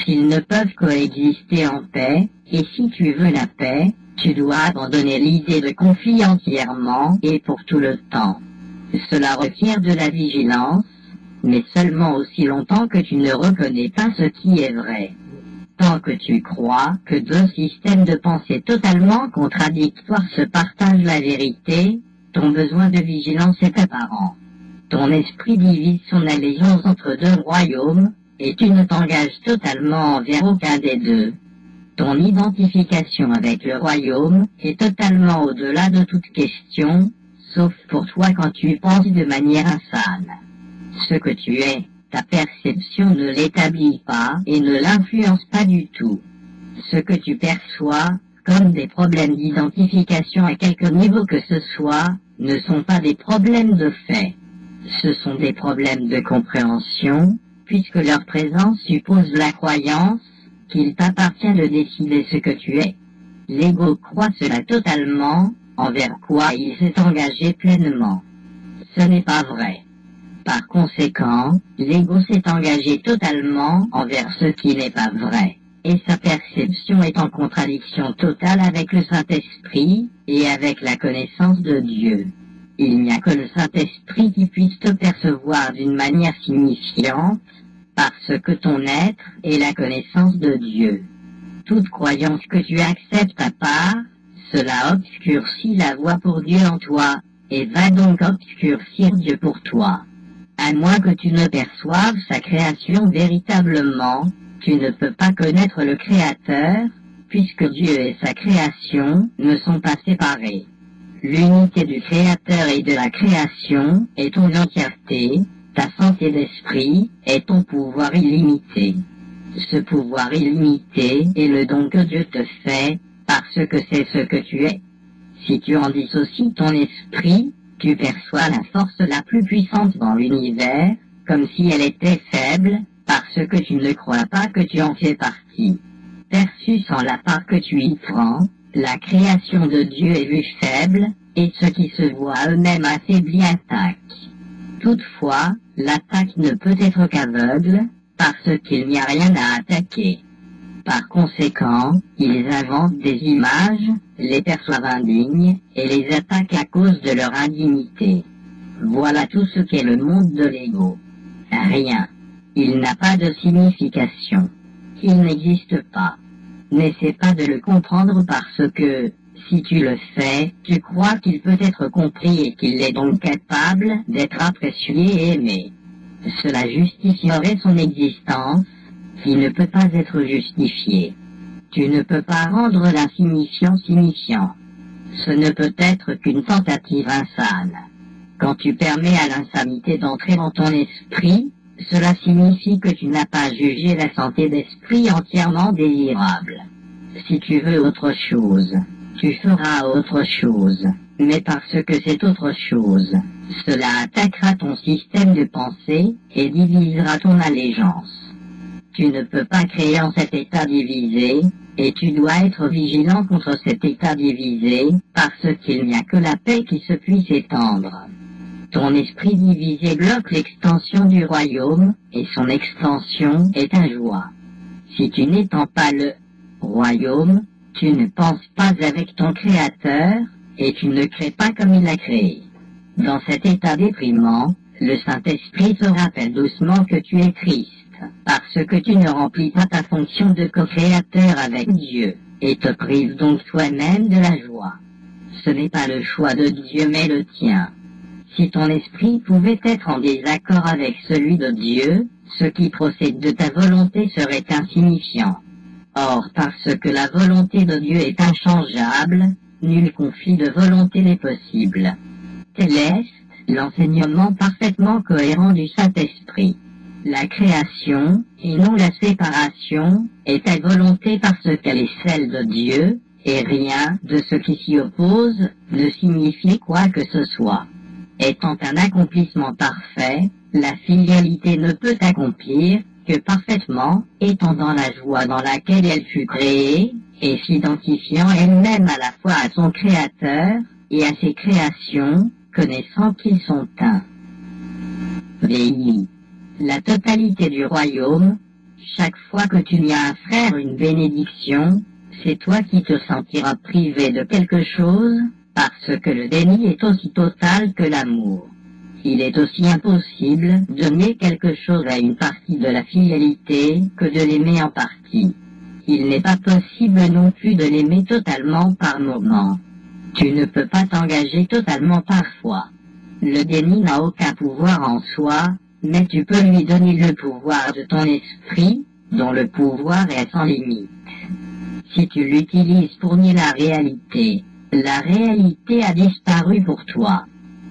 S'ils ne peuvent coexister en paix, et si tu veux la paix, tu dois abandonner l'idée de conflit entièrement et pour tout le temps. Cela requiert de la vigilance, mais seulement aussi longtemps que tu ne reconnais pas ce qui est vrai. Tant que tu crois que deux systèmes de pensée totalement contradictoires se partagent la vérité, ton besoin de vigilance est apparent. Ton esprit divise son allégeance entre deux royaumes, et tu ne t'engages totalement envers aucun des deux. Ton identification avec le royaume est totalement au-delà de toute question, sauf pour toi quand tu penses de manière insane. Ce que tu es, ta perception ne l'établit pas et ne l'influence pas du tout. Ce que tu perçois, comme des problèmes d'identification à quelque niveau que ce soit, ne sont pas des problèmes de fait. Ce sont des problèmes de compréhension, puisque leur présence suppose la croyance qu'il t'appartient de décider ce que tu es. L'ego croit cela totalement, envers quoi il s'est engagé pleinement. Ce n'est pas vrai. Par conséquent, l'ego s'est engagé totalement envers ce qui n'est pas vrai, et sa perception est en contradiction totale avec le Saint-Esprit et avec la connaissance de Dieu. Il n'y a que le Saint-Esprit qui puisse te percevoir d'une manière signifiante, parce que ton être est la connaissance de Dieu. Toute croyance que tu acceptes à part, cela obscurcit la voie pour Dieu en toi, et va donc obscurcir Dieu pour toi. À moins que tu ne perçoives sa création véritablement, Tu ne peux pas connaître le Créateur, puisque Dieu et sa création ne sont pas séparés. L'unité du Créateur et de la création est ton entièreté, ta santé d'esprit et ton pouvoir illimité. Ce pouvoir illimité est le don que Dieu te fait, parce que c'est ce que tu es. Si tu en dissocies ton esprit, tu perçois la force la plus puissante dans l'univers, comme si elle était faible, parce que tu ne crois pas que tu en fais partie. Perçu sans la part que tu y prends, la création de Dieu est vue faible, et ceux qui se voient eux-mêmes affaiblis attaquent. Toutefois, l'attaque ne peut être qu'aveugle, parce qu'il n'y a rien à attaquer. Par conséquent, ils inventent des images, les perçoivent indignes, et les attaquent à cause de leur indignité. Voilà tout ce qu'est le monde de l'ego. Rien. Il n'a pas de signification. Il n'existe pas. N'essaie pas de le comprendre parce que, si tu le fais, tu crois qu'il peut être compris et qu'il est donc capable d'être apprécié et aimé. Cela justifierait son existence, qui ne peut pas être justifiée. Tu ne peux pas rendre l'insignifiant signifiant. Ce ne peut être qu'une tentative insane. Quand tu permets à l'insanité d'entrer dans ton esprit, cela signifie que tu n'as pas jugé la santé d'esprit entièrement désirable. Si tu veux autre chose, tu feras autre chose, mais parce que c'est autre chose, cela attaquera ton système de pensée et divisera ton allégeance. Tu ne peux pas créer en cet état divisé, et tu dois être vigilant contre cet état divisé, parce qu'il n'y a que la paix qui se puisse étendre. Ton esprit divisé bloque l'extension du royaume, et son extension est un joie. Si tu n'étends pas le royaume, tu ne penses pas avec ton Créateur, et tu ne crées pas comme il a créé. Dans cet état déprimant, le Saint-Esprit te rappelle doucement que tu es triste, parce que tu ne remplis pas ta fonction de co-créateur avec Dieu, et te prive donc toi-même de la joie. Ce n'est pas le choix de Dieu mais le tien. Si ton esprit pouvait être en désaccord avec celui de Dieu, ce qui procède de ta volonté serait insignifiant. Or, parce que la volonté de Dieu est inchangeable, nul conflit de volonté n'est possible. Tel est l'enseignement parfaitement cohérent du Saint-Esprit. La création, et non la séparation, est ta volonté parce qu'elle est celle de Dieu, et rien de ce qui s'y oppose ne signifie quoi que ce soit. Étant un accomplissement parfait, la filialité ne peut accomplir que parfaitement, étant dans la joie dans laquelle elle fut créée, et s'identifiant elle-même à la fois à son Créateur et à ses créations, connaissant qu'ils sont un. Béni. La totalité du royaume, chaque fois que tu lui as un frère une bénédiction, c'est toi qui te sentiras privé de quelque chose, parce que le déni est aussi total que l'amour. Il est aussi impossible de donner quelque chose à une partie de la filialité que de l'aimer en partie. Il n'est pas possible non plus de l'aimer totalement par moment. Tu ne peux pas t'engager totalement parfois. Le déni n'a aucun pouvoir en soi, mais tu peux lui donner le pouvoir de ton esprit, dont le pouvoir est sans limite. Si tu l'utilises pour nier la réalité a disparu pour toi.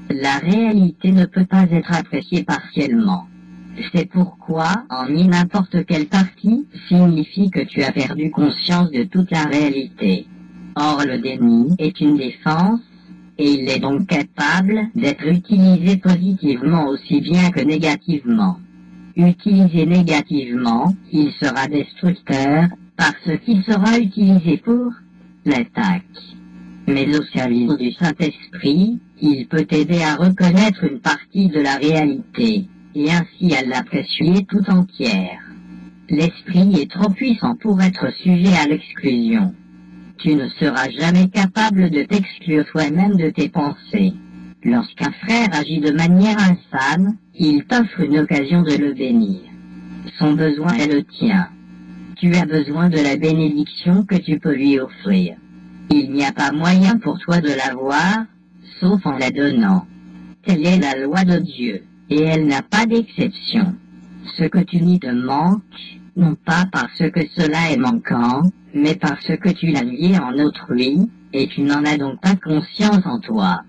La réalité ne peut pas être appréciée partiellement. C'est pourquoi en nier n'importe quelle partie signifie que tu as perdu conscience de toute la réalité. Or le déni est une défense, et il est donc capable d'être utilisé positivement aussi bien que négativement. Utilisé négativement, il sera destructeur, parce qu'il sera utilisé pour l'attaque. Mais au service du Saint-Esprit, il peut t'aider à reconnaître une partie de la réalité, et ainsi à l'apprécier tout entière. L'esprit est trop puissant pour être sujet à l'exclusion. Tu ne seras jamais capable de t'exclure toi-même de tes pensées. Lorsqu'un frère agit de manière insane, il t'offre une occasion de le bénir. Son besoin est le tien. Tu as besoin de la bénédiction que tu peux lui offrir. Il n'y a pas moyen pour toi de l'avoir, sauf en la donnant. Telle est la loi de Dieu, et elle n'a pas d'exception. Ce que tu n'y te manques, non pas parce que cela est manquant, mais parce que tu l'as lié en autrui, et tu n'en as donc pas conscience en toi.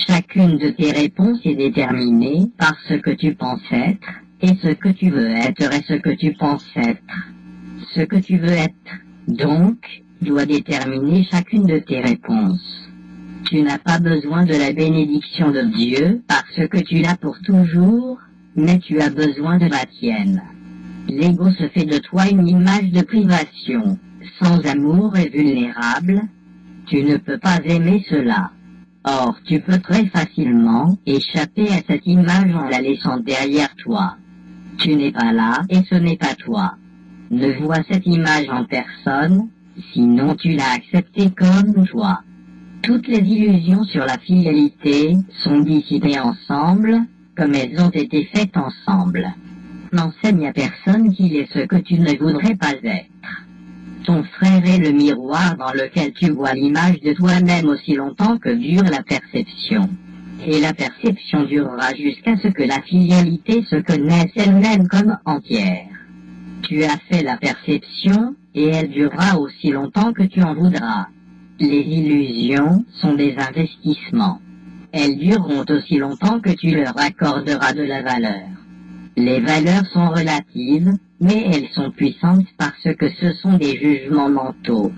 Chacune de tes réponses est déterminée par ce que tu penses être, et ce que tu veux être est ce que tu penses être. Ce que tu veux être, donc, doit déterminer chacune de tes réponses. Tu n'as pas besoin de la bénédiction de Dieu parce que tu l'as pour toujours, mais tu as besoin de la tienne. L'ego se fait de toi une image de privation, sans amour et vulnérable. Tu ne peux pas aimer cela. Or, tu peux très facilement échapper à cette image en la laissant derrière toi. Tu n'es pas là et ce n'est pas toi. Ne vois cette image en personne, sinon tu l'as acceptée comme toi. Toutes les illusions sur la fidélité sont dissipées ensemble, comme elles ont été faites ensemble. N'enseigne à personne qu'il est ce que tu ne voudrais pas être. Ton frère est le miroir dans lequel tu vois l'image de toi-même aussi longtemps que dure la perception. Et la perception durera jusqu'à ce que la fidélité se connaisse elle-même comme entière. Tu as fait la perception, et elle durera aussi longtemps que tu en voudras. Les illusions sont des investissements. Elles dureront aussi longtemps que tu leur accorderas de la valeur. Les valeurs sont relatives, mais elles sont puissantes parce que ce sont des jugements mentaux.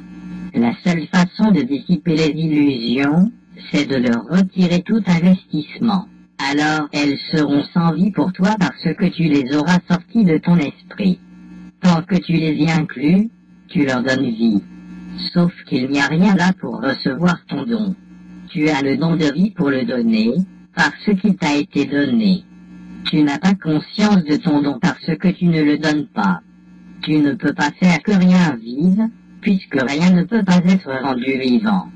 La seule façon de dissiper les illusions, c'est de leur retirer tout investissement. Alors elles seront sans vie pour toi parce que tu les auras sorties de ton esprit. Tant que tu les y inclus, tu leur donnes vie. Sauf qu'il n'y a rien là pour recevoir ton don. Tu as le don de vie pour le donner, parce qu'il t'a été donné. Tu n'as pas conscience de ton don parce que tu ne le donnes pas. Tu ne peux pas faire que rien vive, puisque rien ne peut pas être rendu vivant.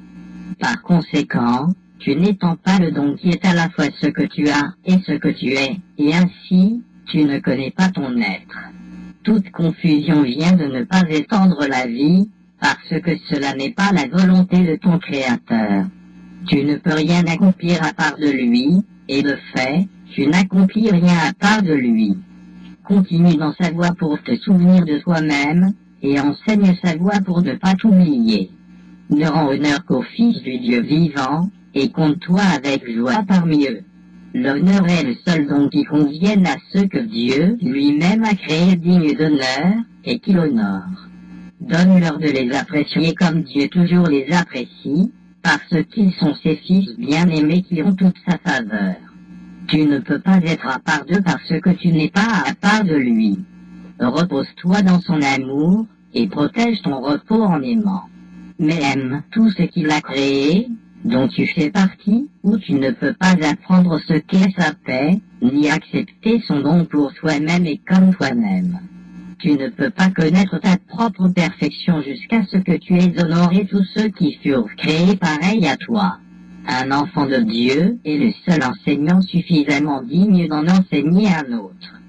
Par conséquent, tu n'étends pas le don qui est à la fois ce que tu as et ce que tu es, et ainsi, tu ne connais pas ton être. Toute confusion vient de ne pas étendre la vie, parce que cela n'est pas la volonté de ton Créateur. Tu ne peux rien accomplir à part de lui, et de fait, tu n'accomplis rien à part de lui. Continue dans sa voie pour te souvenir de toi-même, et enseigne sa voie pour ne pas t'oublier. Ne rends honneur qu'au Fils du Dieu vivant, et compte-toi avec joie parmi eux. L'honneur est le seul don qui convienne à ceux que Dieu lui-même a créés dignes d'honneur, et qu'il honore. Donne-leur de les apprécier comme Dieu toujours les apprécie, parce qu'ils sont ses fils bien-aimés qui ont toute sa faveur. Tu ne peux pas être à part d'eux parce que tu n'es pas à part de lui. Repose-toi dans son amour, et protège ton repos en aimant. Mais aime tout ce qu'il a créé, dont tu fais partie, ou tu ne peux pas apprendre ce qu'est sa paix, ni accepter son don pour toi-même et comme toi-même. Tu ne peux pas connaître ta propre perfection jusqu'à ce que tu aies honoré tous ceux qui furent créés pareils à toi. Un enfant de Dieu est le seul enseignant suffisamment digne d'en enseigner un autre.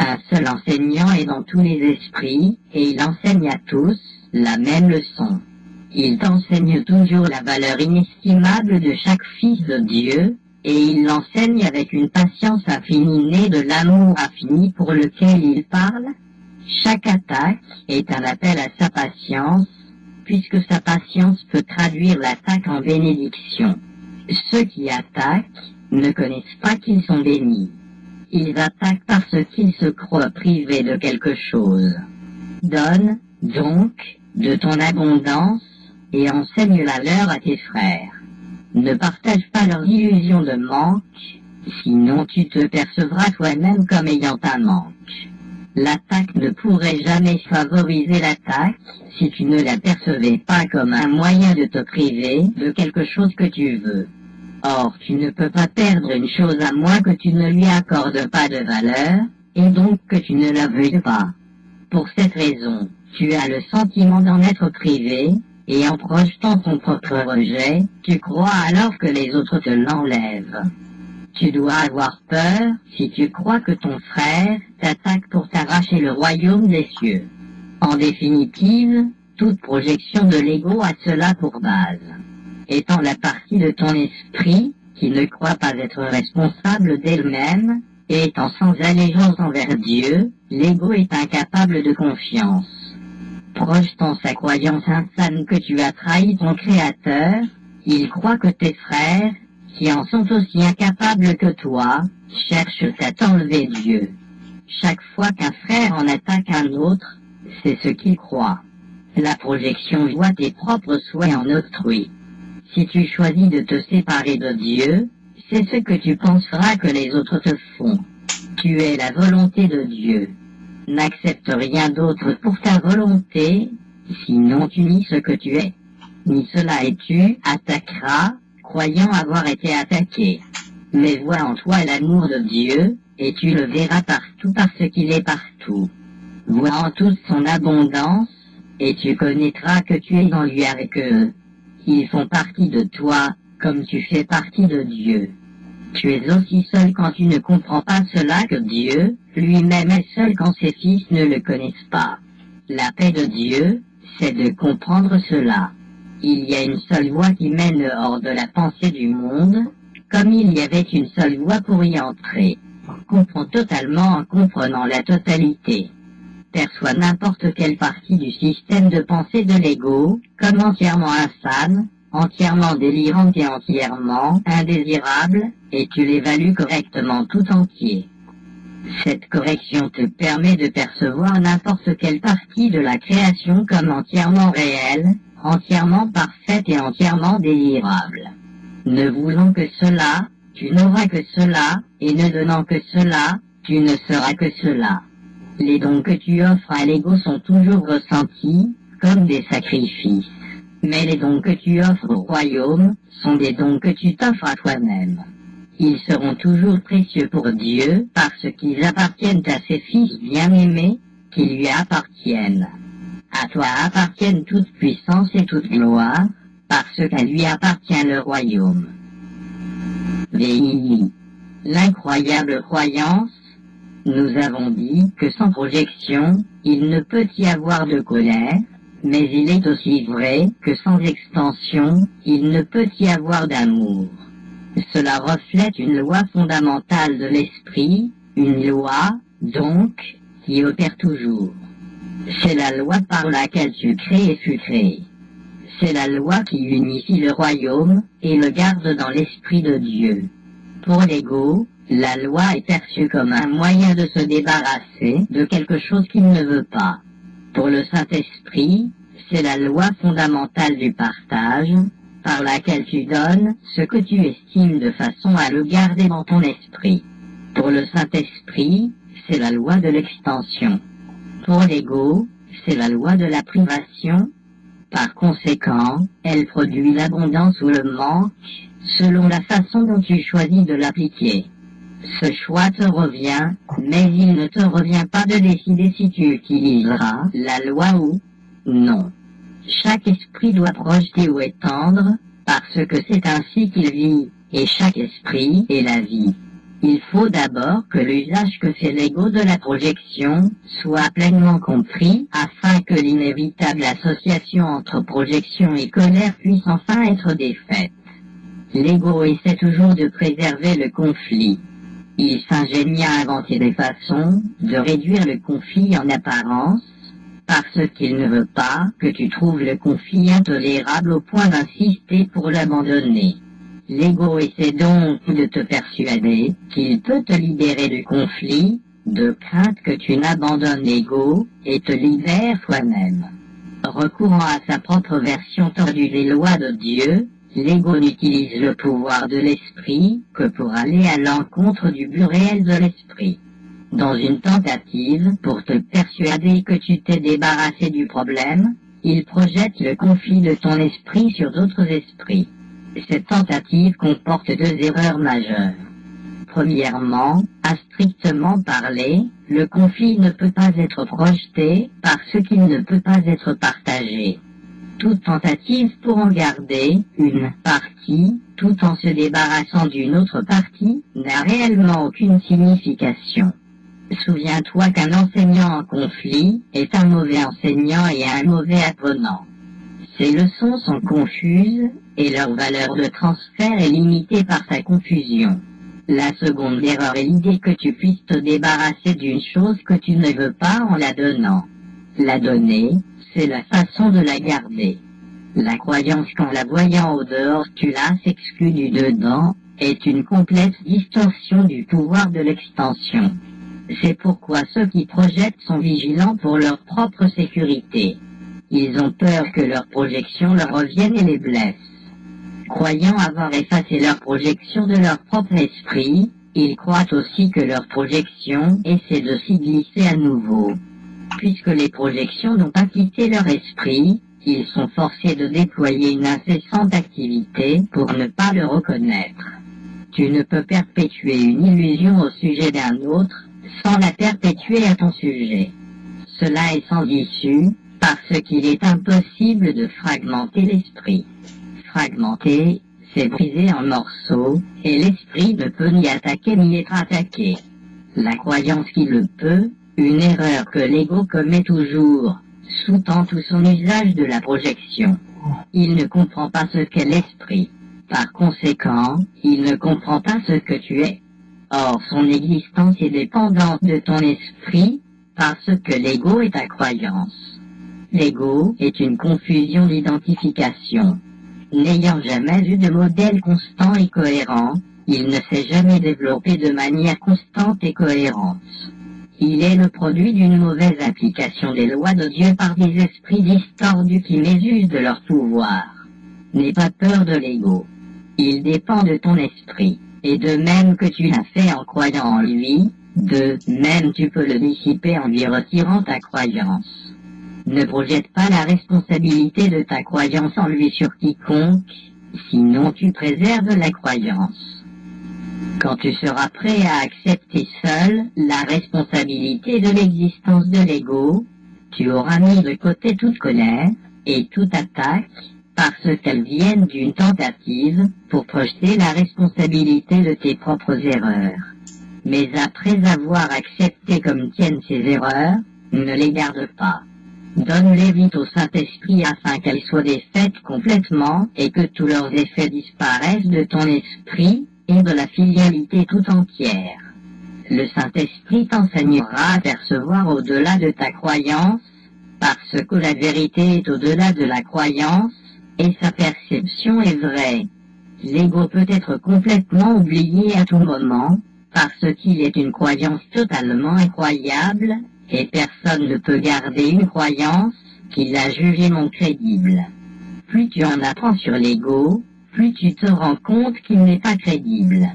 Un seul enseignant est dans tous les esprits, et il enseigne à tous la même leçon. Il t'enseigne toujours la valeur inestimable de chaque fils de Dieu, et il l'enseigne avec une patience infinie née de l'amour infini pour lequel il parle. Chaque attaque est un appel à sa patience, puisque sa patience peut traduire l'attaque en bénédiction. Ceux qui attaquent ne connaissent pas qu'ils sont bénis. Ils attaquent parce qu'ils se croient privés de quelque chose. Donne, donc, de ton abondance, et enseigne la leur à tes frères. Ne partage pas leurs illusions de manque, sinon tu te percevras toi-même comme ayant un manque. L'attaque ne pourrait jamais favoriser l'attaque si tu ne la percevais pas comme un moyen de te priver de quelque chose que tu veux. Or, tu ne peux pas perdre une chose à moins que tu ne lui accordes pas de valeur, et donc que tu ne la veuilles pas. Pour cette raison, tu as le sentiment d'en être privé, et en projetant ton propre rejet, tu crois alors que les autres te l'enlèvent. Tu dois avoir peur si tu crois que ton frère t'attaque pour t'arracher le royaume des cieux. En définitive, toute projection de l'ego a cela pour base. Étant la partie de ton esprit qui ne croit pas être responsable d'elle-même, Étant sans allégeance envers Dieu, l'ego est incapable de confiance. Projetant sa croyance insane que tu as trahi ton Créateur, il croit que tes frères, qui en sont aussi incapables que toi, cherchent à t'enlever Dieu. Chaque fois qu'un frère en attaque un autre, c'est ce qu'il croit. La projection voit tes propres souhaits en autrui. Si tu choisis de te séparer de Dieu, c'est ce que tu penseras que les autres te font. Tu es la volonté de Dieu. N'accepte rien d'autre pour ta volonté, sinon tu nies ce que tu es. Ni cela et tu attaqueras, croyant avoir été attaqué. Mais vois en toi l'amour de Dieu, et tu le verras partout parce qu'il est partout. Vois en toute son abondance, et tu connaîtras que tu es en lui avec eux. Ils font partie de toi, comme tu fais partie de Dieu. Tu es aussi seul quand tu ne comprends pas cela que Dieu, lui-même est seul quand ses fils ne le connaissent pas. La paix de Dieu, c'est de comprendre cela. Il y a une seule voie qui mène hors de la pensée du monde, comme il y avait une seule voie pour y entrer. Comprends totalement en comprenant la totalité. Perçois n'importe quelle partie du système de pensée de l'ego, comme entièrement insane, entièrement délirante et entièrement indésirable, et tu l'évalues correctement tout entier. Cette correction te permet de percevoir n'importe quelle partie de la création comme entièrement réelle, entièrement parfaite et entièrement désirable. Ne voulant que cela, tu n'auras que cela, et ne donnant que cela, tu ne seras que cela. Les dons que tu offres à l'ego sont toujours ressentis, comme des sacrifices. Mais les dons que tu offres au royaume, sont des dons que tu t'offres à toi-même. Ils seront toujours précieux pour Dieu, parce qu'ils appartiennent à ses fils bien-aimés, qui lui appartiennent. À toi appartiennent toute puissance et toute gloire, parce qu'à lui appartient le royaume. VII. L'incroyable croyance. Nous avons dit que sans projection, il ne peut y avoir de colère, mais il est aussi vrai que sans extension, il ne peut y avoir d'amour. Cela reflète une loi fondamentale de l'esprit, une loi, donc, qui opère toujours. C'est la loi par laquelle tu crées et fus créé. C'est la loi qui unifie le royaume et le garde dans l'esprit de Dieu. Pour l'ego, la loi est perçue comme un moyen de se débarrasser de quelque chose qu'il ne veut pas. Pour le Saint-Esprit, c'est la loi fondamentale du partage, par laquelle tu donnes ce que tu estimes de façon à le garder dans ton esprit. Pour le Saint-Esprit, c'est la loi de l'extension. Pour l'ego, c'est la loi de la privation. Par conséquent, elle produit l'abondance ou le manque, selon la façon dont tu choisis de l'appliquer. Ce choix te revient, mais il ne te revient pas de décider si tu utiliseras la loi ou non. Chaque esprit doit projeter ou étendre, parce que c'est ainsi qu'il vit, et chaque esprit est la vie. Il faut d'abord que l'usage que fait l'ego de la projection soit pleinement compris, afin que l'inévitable association entre projection et colère puisse enfin être défaite. L'ego essaie toujours de préserver le conflit. Il s'ingénie à inventer des façons de réduire le conflit en apparence, parce qu'il ne veut pas que tu trouves le conflit intolérable au point d'insister pour l'abandonner. L'ego essaie donc de te persuader qu'il peut te libérer du conflit, de crainte que tu n'abandonnes l'ego et te libères toi-même. Recourant à sa propre version tordue des lois de Dieu, l'ego n'utilise le pouvoir de l'esprit que pour aller à l'encontre du but réel de l'esprit. Dans une tentative pour te persuader que tu t'es débarrassé du problème, il projette le conflit de ton esprit sur d'autres esprits. Cette tentative comporte deux erreurs majeures. Premièrement, à strictement parler, le conflit ne peut pas être projeté parce qu'il ne peut pas être partagé. Toute tentative pour en garder une partie, tout en se débarrassant d'une autre partie, n'a réellement aucune signification. Souviens-toi qu'un enseignant en conflit est un mauvais enseignant et un mauvais apprenant. Ses leçons sont confuses, et leur valeur de transfert est limitée par sa confusion. La seconde erreur est l'idée que tu puisses te débarrasser d'une chose que tu ne veux pas en la donnant. La donner, c'est la façon de la garder. La croyance qu'en la voyant au dehors tu la s'exclus du dedans, est une complète distorsion du pouvoir de l'extension. C'est pourquoi ceux qui projettent sont vigilants pour leur propre sécurité. Ils ont peur que leurs projections leur reviennent et les blessent. Croyant avoir effacé leurs projections de leur propre esprit, ils croient aussi que leurs projections essaient de s'y glisser à nouveau. Puisque les projections n'ont pas quitté leur esprit, ils sont forcés de déployer une incessante activité pour ne pas le reconnaître. Tu ne peux perpétuer une illusion au sujet d'un autre, sans la perpétuer à ton sujet. Cela est sans issue, parce qu'il est impossible de fragmenter l'esprit. Fragmenter, c'est briser en morceaux, et l'esprit ne peut ni attaquer ni être attaqué. La croyance qui le peut, une erreur que l'ego commet toujours, sous-tend tout son usage de la projection. Il ne comprend pas ce qu'est l'esprit. Par conséquent, il ne comprend pas ce que tu es. Or, son existence est dépendante de ton esprit, parce que l'ego est ta croyance. L'ego est une confusion d'identification. N'ayant jamais eu de modèle constant et cohérent, il ne s'est jamais développé de manière constante et cohérente. Il est le produit d'une mauvaise application des lois de Dieu par des esprits distordus qui mésusent de leur pouvoir. N'aie pas peur de l'ego. Il dépend de ton esprit, et de même que tu l'as fait en croyant en lui, de même tu peux le dissiper en lui retirant ta croyance. Ne projette pas la responsabilité de ta croyance en lui sur quiconque, sinon tu préserves la croyance. Quand tu seras prêt à accepter seul la responsabilité de l'existence de l'ego, tu auras mis de côté toute colère et toute attaque, parce qu'elles viennent d'une tentative pour projeter la responsabilité de tes propres erreurs. Mais après avoir accepté comme tiennes ces erreurs, ne les garde pas. Donne-les vite au Saint-Esprit afin qu'elles soient défaites complètement et que tous leurs effets disparaissent de ton esprit et de la filialité tout entière. Le Saint-Esprit t'enseignera à percevoir au-delà de ta croyance, parce que la vérité est au-delà de la croyance, et sa perception est vraie. L'ego peut être complètement oublié à tout moment, parce qu'il est une croyance totalement incroyable, et personne ne peut garder une croyance qu'il a jugée non crédible. Plus tu en apprends sur l'ego, plus tu te rends compte qu'il n'est pas crédible.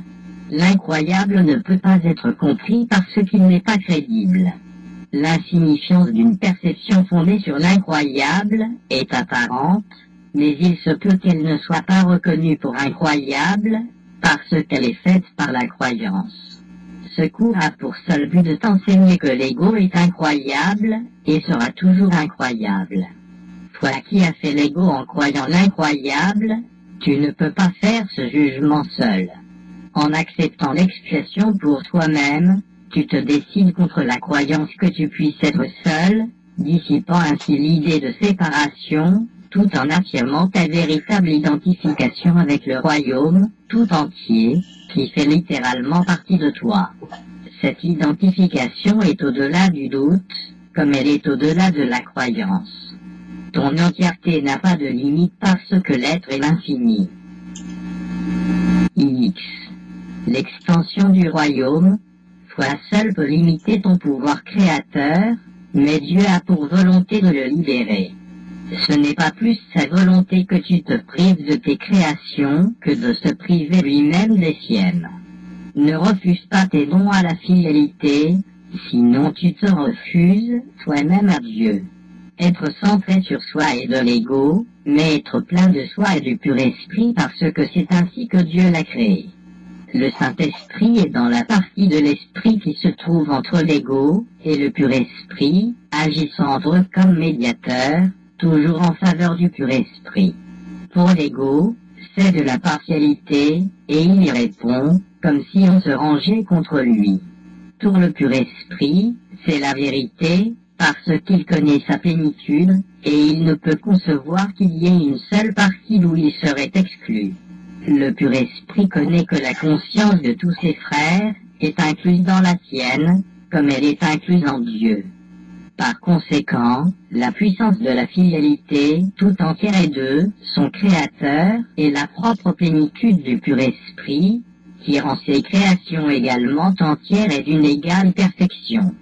L'incroyable ne peut pas être compris parce qu'il n'est pas crédible. L'insignifiance d'une perception fondée sur l'incroyable est apparente, mais il se peut qu'elle ne soit pas reconnue pour incroyable, parce qu'elle est faite par la croyance. Ce cours a pour seul but de t'enseigner que l'ego est incroyable, et sera toujours incroyable. Toi qui as fait l'ego en croyant l'incroyable, tu ne peux pas faire ce jugement seul. En acceptant l'expiation pour toi-même, tu te décides contre la croyance que tu puisses être seul, dissipant ainsi l'idée de séparation, tout en affirmant ta véritable identification avec le royaume, tout entier, qui fait littéralement partie de toi. Cette identification est au-delà du doute, comme elle est au-delà de la croyance. Ton entièreté n'a pas de limite parce que l'être est l'infini. X. L'extension du royaume, toi seul peux limiter ton pouvoir créateur, mais Dieu a pour volonté de le libérer. Ce n'est pas plus sa volonté que tu te prives de tes créations que de se priver lui-même des siennes. Ne refuse pas tes dons à la fidélité, sinon tu te refuses toi-même à Dieu. Être centré sur soi et de l'ego, mais être plein de soi et du pur esprit parce que c'est ainsi que Dieu l'a créé. Le Saint-Esprit est dans la partie de l'esprit qui se trouve entre l'ego et le pur esprit, agissant entre eux comme médiateur, toujours en faveur du pur esprit. Pour l'ego, c'est de la partialité, et il y répond, comme si on se rangeait contre lui. Pour le pur esprit, c'est la vérité, parce qu'il connaît sa plénitude, et il ne peut concevoir qu'il y ait une seule partie d'où il serait exclu. Le pur esprit connaît que la conscience de tous ses frères est incluse dans la sienne, comme elle est incluse en Dieu. Par conséquent, la puissance de la filialité tout entière est d'eux, son créateur, et la propre plénitude du pur esprit, qui rend ses créations également entières et d'une égale perfection.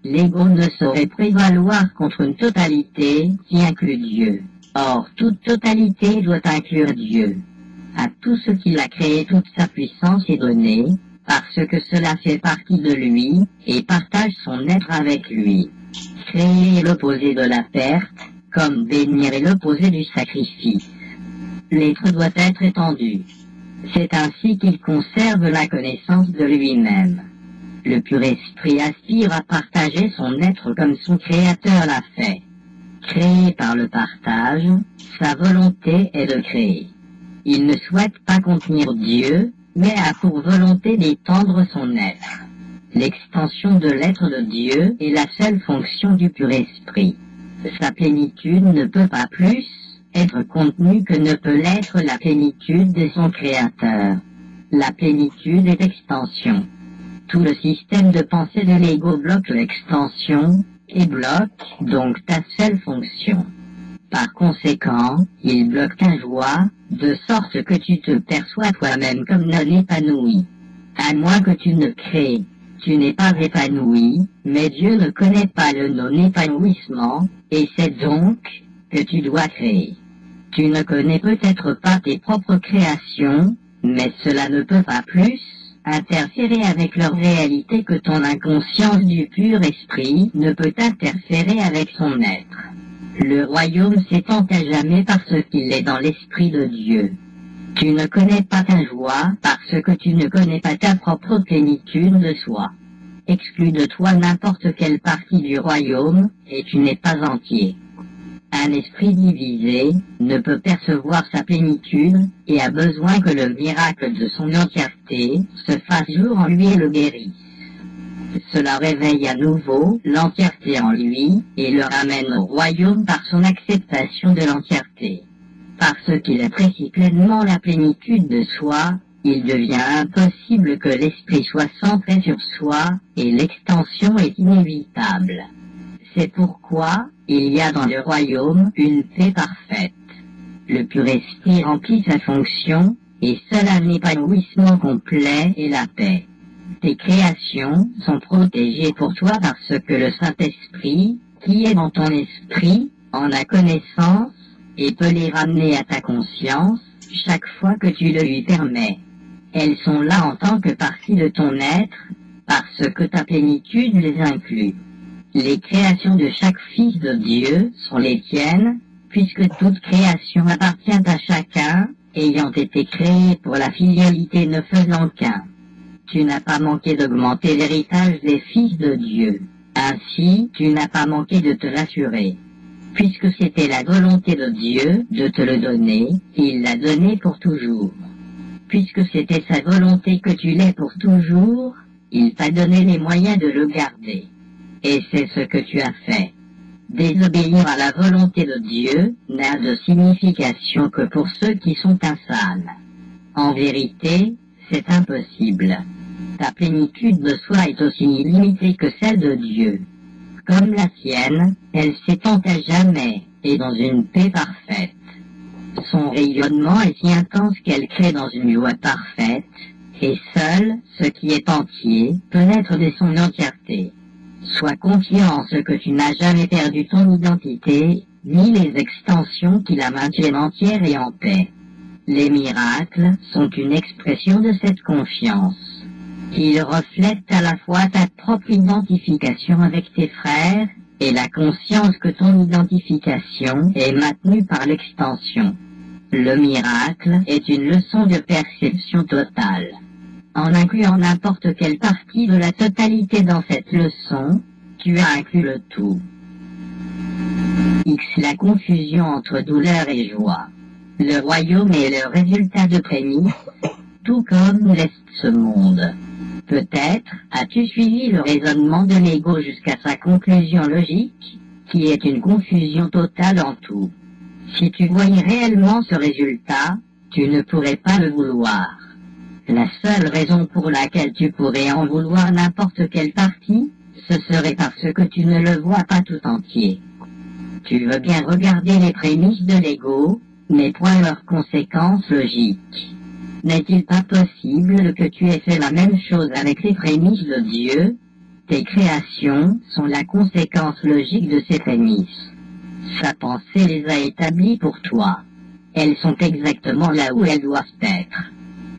L'ego ne saurait prévaloir contre une totalité qui inclut Dieu. Or, toute totalité doit inclure Dieu. À tout ce qu'il a créé, toute sa puissance est donnée, parce que cela fait partie de lui, et partage son être avec lui. Créer est l'opposé de la perte, comme bénir est l'opposé du sacrifice. L'être doit être étendu. C'est ainsi qu'il conserve la connaissance de lui-même. Le pur esprit aspire à partager son être comme son créateur l'a fait. Créé par le partage, sa volonté est de créer. Il ne souhaite pas contenir Dieu, mais a pour volonté d'étendre son être. L'extension de l'être de Dieu est la seule fonction du pur esprit. Sa plénitude ne peut pas plus être contenue que ne peut l'être la plénitude de son Créateur. La plénitude est extension. Tout le système de pensée de l'ego bloque l'extension, et bloque donc ta seule fonction. Par conséquent, il bloque ta joie, de sorte que tu te perçois toi-même comme non épanoui. À moins que tu ne crées, tu n'es pas épanoui, mais Dieu ne connaît pas le non-épanouissement, et c'est donc que tu dois créer. Tu ne connais peut-être pas tes propres créations, mais cela ne peut pas plus interférer avec leur réalité que ton inconscience du pur esprit ne peut interférer avec son être. Le royaume s'étend à jamais parce qu'il est dans l'esprit de Dieu. Tu ne connais pas ta joie parce que tu ne connais pas ta propre plénitude de soi. Exclus de toi n'importe quelle partie du royaume et tu n'es pas entier. Un esprit divisé ne peut percevoir sa plénitude et a besoin que le miracle de son entièreté se fasse jour en lui et le guérisse. Cela réveille à nouveau l'entièreté en lui et le ramène au royaume par son acceptation de l'entièreté. Parce qu'il apprécie pleinement la plénitude de soi, il devient impossible que l'esprit soit centré sur soi et l'extension est inévitable. C'est pourquoi il y a dans le royaume une paix parfaite. Le pur esprit remplit sa fonction et seul un épanouissement complet est la paix. Tes créations sont protégées pour toi parce que le Saint-Esprit, qui est dans ton esprit, en a connaissance et peut les ramener à ta conscience chaque fois que tu le lui permets. Elles sont là en tant que partie de ton être parce que ta plénitude les inclut. Les créations de chaque fils de Dieu sont les tiennes, puisque toute création appartient à chacun, ayant été créée pour la filialité ne faisant qu'un. Tu n'as pas manqué d'augmenter l'héritage des fils de Dieu. Ainsi, tu n'as pas manqué de te l'assurer. Puisque c'était la volonté de Dieu de te le donner, il l'a donné pour toujours. Puisque c'était sa volonté que tu l'aies pour toujours, il t'a donné les moyens de le garder. Et c'est ce que tu as fait. Désobéir à la volonté de Dieu n'a de signification que pour ceux qui sont insanes. En vérité, c'est impossible. Ta plénitude de soi est aussi illimitée que celle de Dieu. Comme la sienne, elle s'étend à jamais et dans une paix parfaite. Son rayonnement est si intense qu'elle crée dans une joie parfaite, et seul ce qui est entier peut naître de son entièreté. Sois confiant en ce que tu n'as jamais perdu ton identité, ni les extensions qui la maintiennent entière et en paix. Les miracles sont une expression de cette confiance. Ils reflètent à la fois ta propre identification avec tes frères et la conscience que ton identification est maintenue par l'extension. Le miracle est une leçon de perception totale. En incluant n'importe quelle partie de la totalité dans cette leçon, tu as inclus le tout. X. La confusion entre douleur et joie. Le royaume est le résultat de prémices, tout comme l'est ce monde. Peut-être as-tu suivi le raisonnement de l'ego jusqu'à sa conclusion logique, qui est une confusion totale en tout. Si tu voyais réellement ce résultat, tu ne pourrais pas le vouloir. La seule raison pour laquelle tu pourrais en vouloir n'importe quelle partie, ce serait parce que tu ne le vois pas tout entier. Tu veux bien regarder les prémices de l'ego, mais point leurs conséquences logiques. N'est-il pas possible que tu aies fait la même chose avec les prémices de Dieu? Tes créations sont la conséquence logique de ces prémices. Sa pensée les a établies pour toi. Elles sont exactement là où elles doivent être.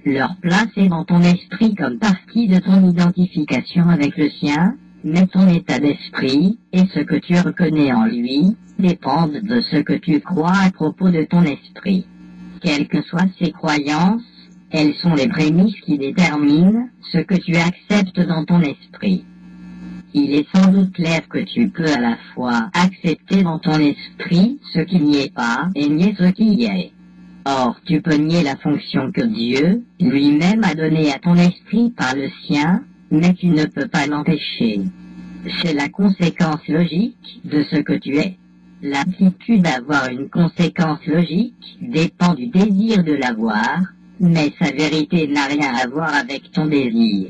Leur place est dans ton esprit comme partie de ton identification avec le sien, mais ton état d'esprit, et ce que tu reconnais en lui, dépendent de ce que tu crois à propos de ton esprit. Quelles que soient ces croyances, elles sont les prémices qui déterminent ce que tu acceptes dans ton esprit. Il est sans doute clair que tu peux à la fois accepter dans ton esprit ce qui n'y est pas et nier ce qui y est. Or, tu peux nier la fonction que Dieu lui-même a donnée à ton esprit par le sien, mais tu ne peux pas l'empêcher. C'est la conséquence logique de ce que tu es. L'aptitude d'avoir une conséquence logique dépend du désir de l'avoir, mais sa vérité n'a rien à voir avec ton désir.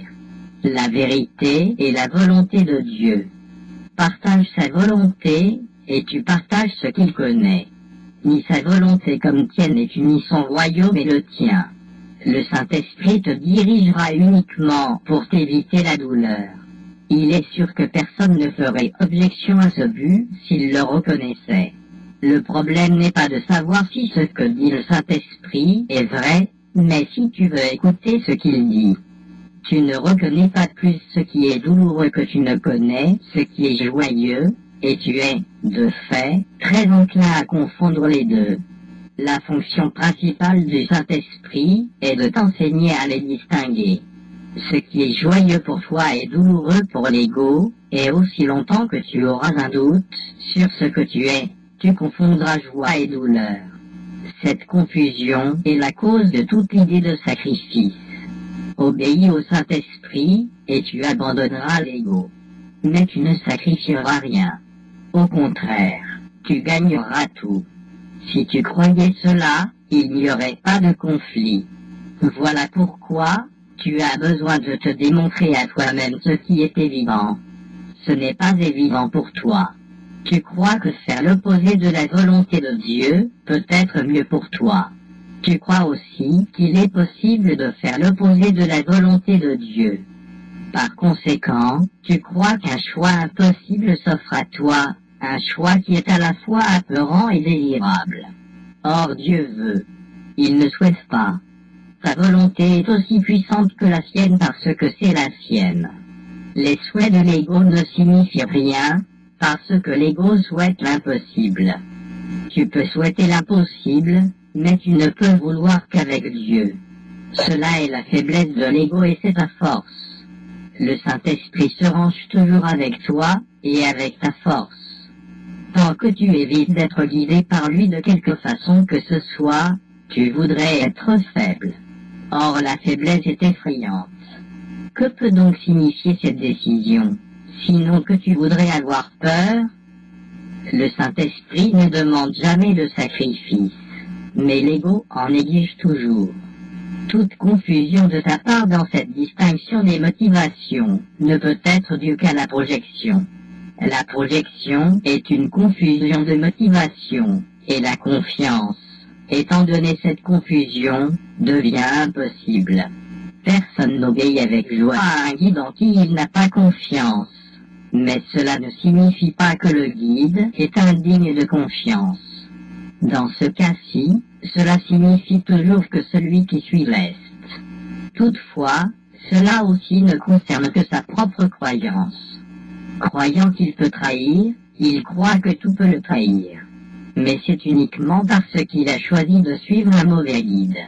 La vérité est la volonté de Dieu. Partage sa volonté, et tu partages ce qu'il connaît. Ni sa volonté comme tienne et ni son royaume est le tien. Le Saint-Esprit te dirigera uniquement pour t'éviter la douleur. Il est sûr que personne ne ferait objection à ce but s'il le reconnaissait. Le problème n'est pas de savoir si ce que dit le Saint-Esprit est vrai, mais si tu veux écouter ce qu'il dit. Tu ne reconnais pas plus ce qui est douloureux que tu ne connais ce qui est joyeux, et tu es, de fait, très enclin à confondre les deux. La fonction principale du Saint-Esprit est de t'enseigner à les distinguer. Ce qui est joyeux pour toi est douloureux pour l'ego, et aussi longtemps que tu auras un doute sur ce que tu es, tu confondras joie et douleur. Cette confusion est la cause de toute idée de sacrifice. Obéis au Saint-Esprit, et tu abandonneras l'ego. Mais tu ne sacrifieras rien. Au contraire, tu gagneras tout. Si tu croyais cela, il n'y aurait pas de conflit. Voilà pourquoi tu as besoin de te démontrer à toi-même ce qui est évident. Ce n'est pas évident pour toi. Tu crois que faire l'opposé de la volonté de Dieu peut être mieux pour toi. Tu crois aussi qu'il est possible de faire l'opposé de la volonté de Dieu. Par conséquent, tu crois qu'un choix impossible s'offre à toi, un choix qui est à la fois apeurant et désirable. Or Dieu veut. Il ne souhaite pas. Sa volonté est aussi puissante que la sienne parce que c'est la sienne. Les souhaits de l'ego ne signifient rien, parce que l'ego souhaite l'impossible. Tu peux souhaiter l'impossible, mais tu ne peux vouloir qu'avec Dieu. Cela est la faiblesse de l'ego et c'est ta force. Le Saint-Esprit se range toujours avec toi et avec ta force. Tant que tu évites d'être guidé par lui de quelque façon que ce soit, tu voudrais être faible. Or la faiblesse est effrayante. Que peut donc signifier cette décision, sinon que tu voudrais avoir peur? Le Saint-Esprit ne demande jamais de sacrifice, mais l'ego en exige toujours. Toute confusion de ta part dans cette distinction des motivations ne peut être due qu'à la projection. La projection est une confusion de motivation, et la confiance, étant donné cette confusion, devient impossible. Personne n'obéit avec joie à un guide en qui il n'a pas confiance. Mais cela ne signifie pas que le guide est indigne de confiance. Dans ce cas-ci, cela signifie toujours que celui qui suit leste. Toutefois, cela aussi ne concerne que sa propre croyance. Croyant qu'il peut trahir, il croit que tout peut le trahir. Mais c'est uniquement parce qu'il a choisi de suivre un mauvais guide.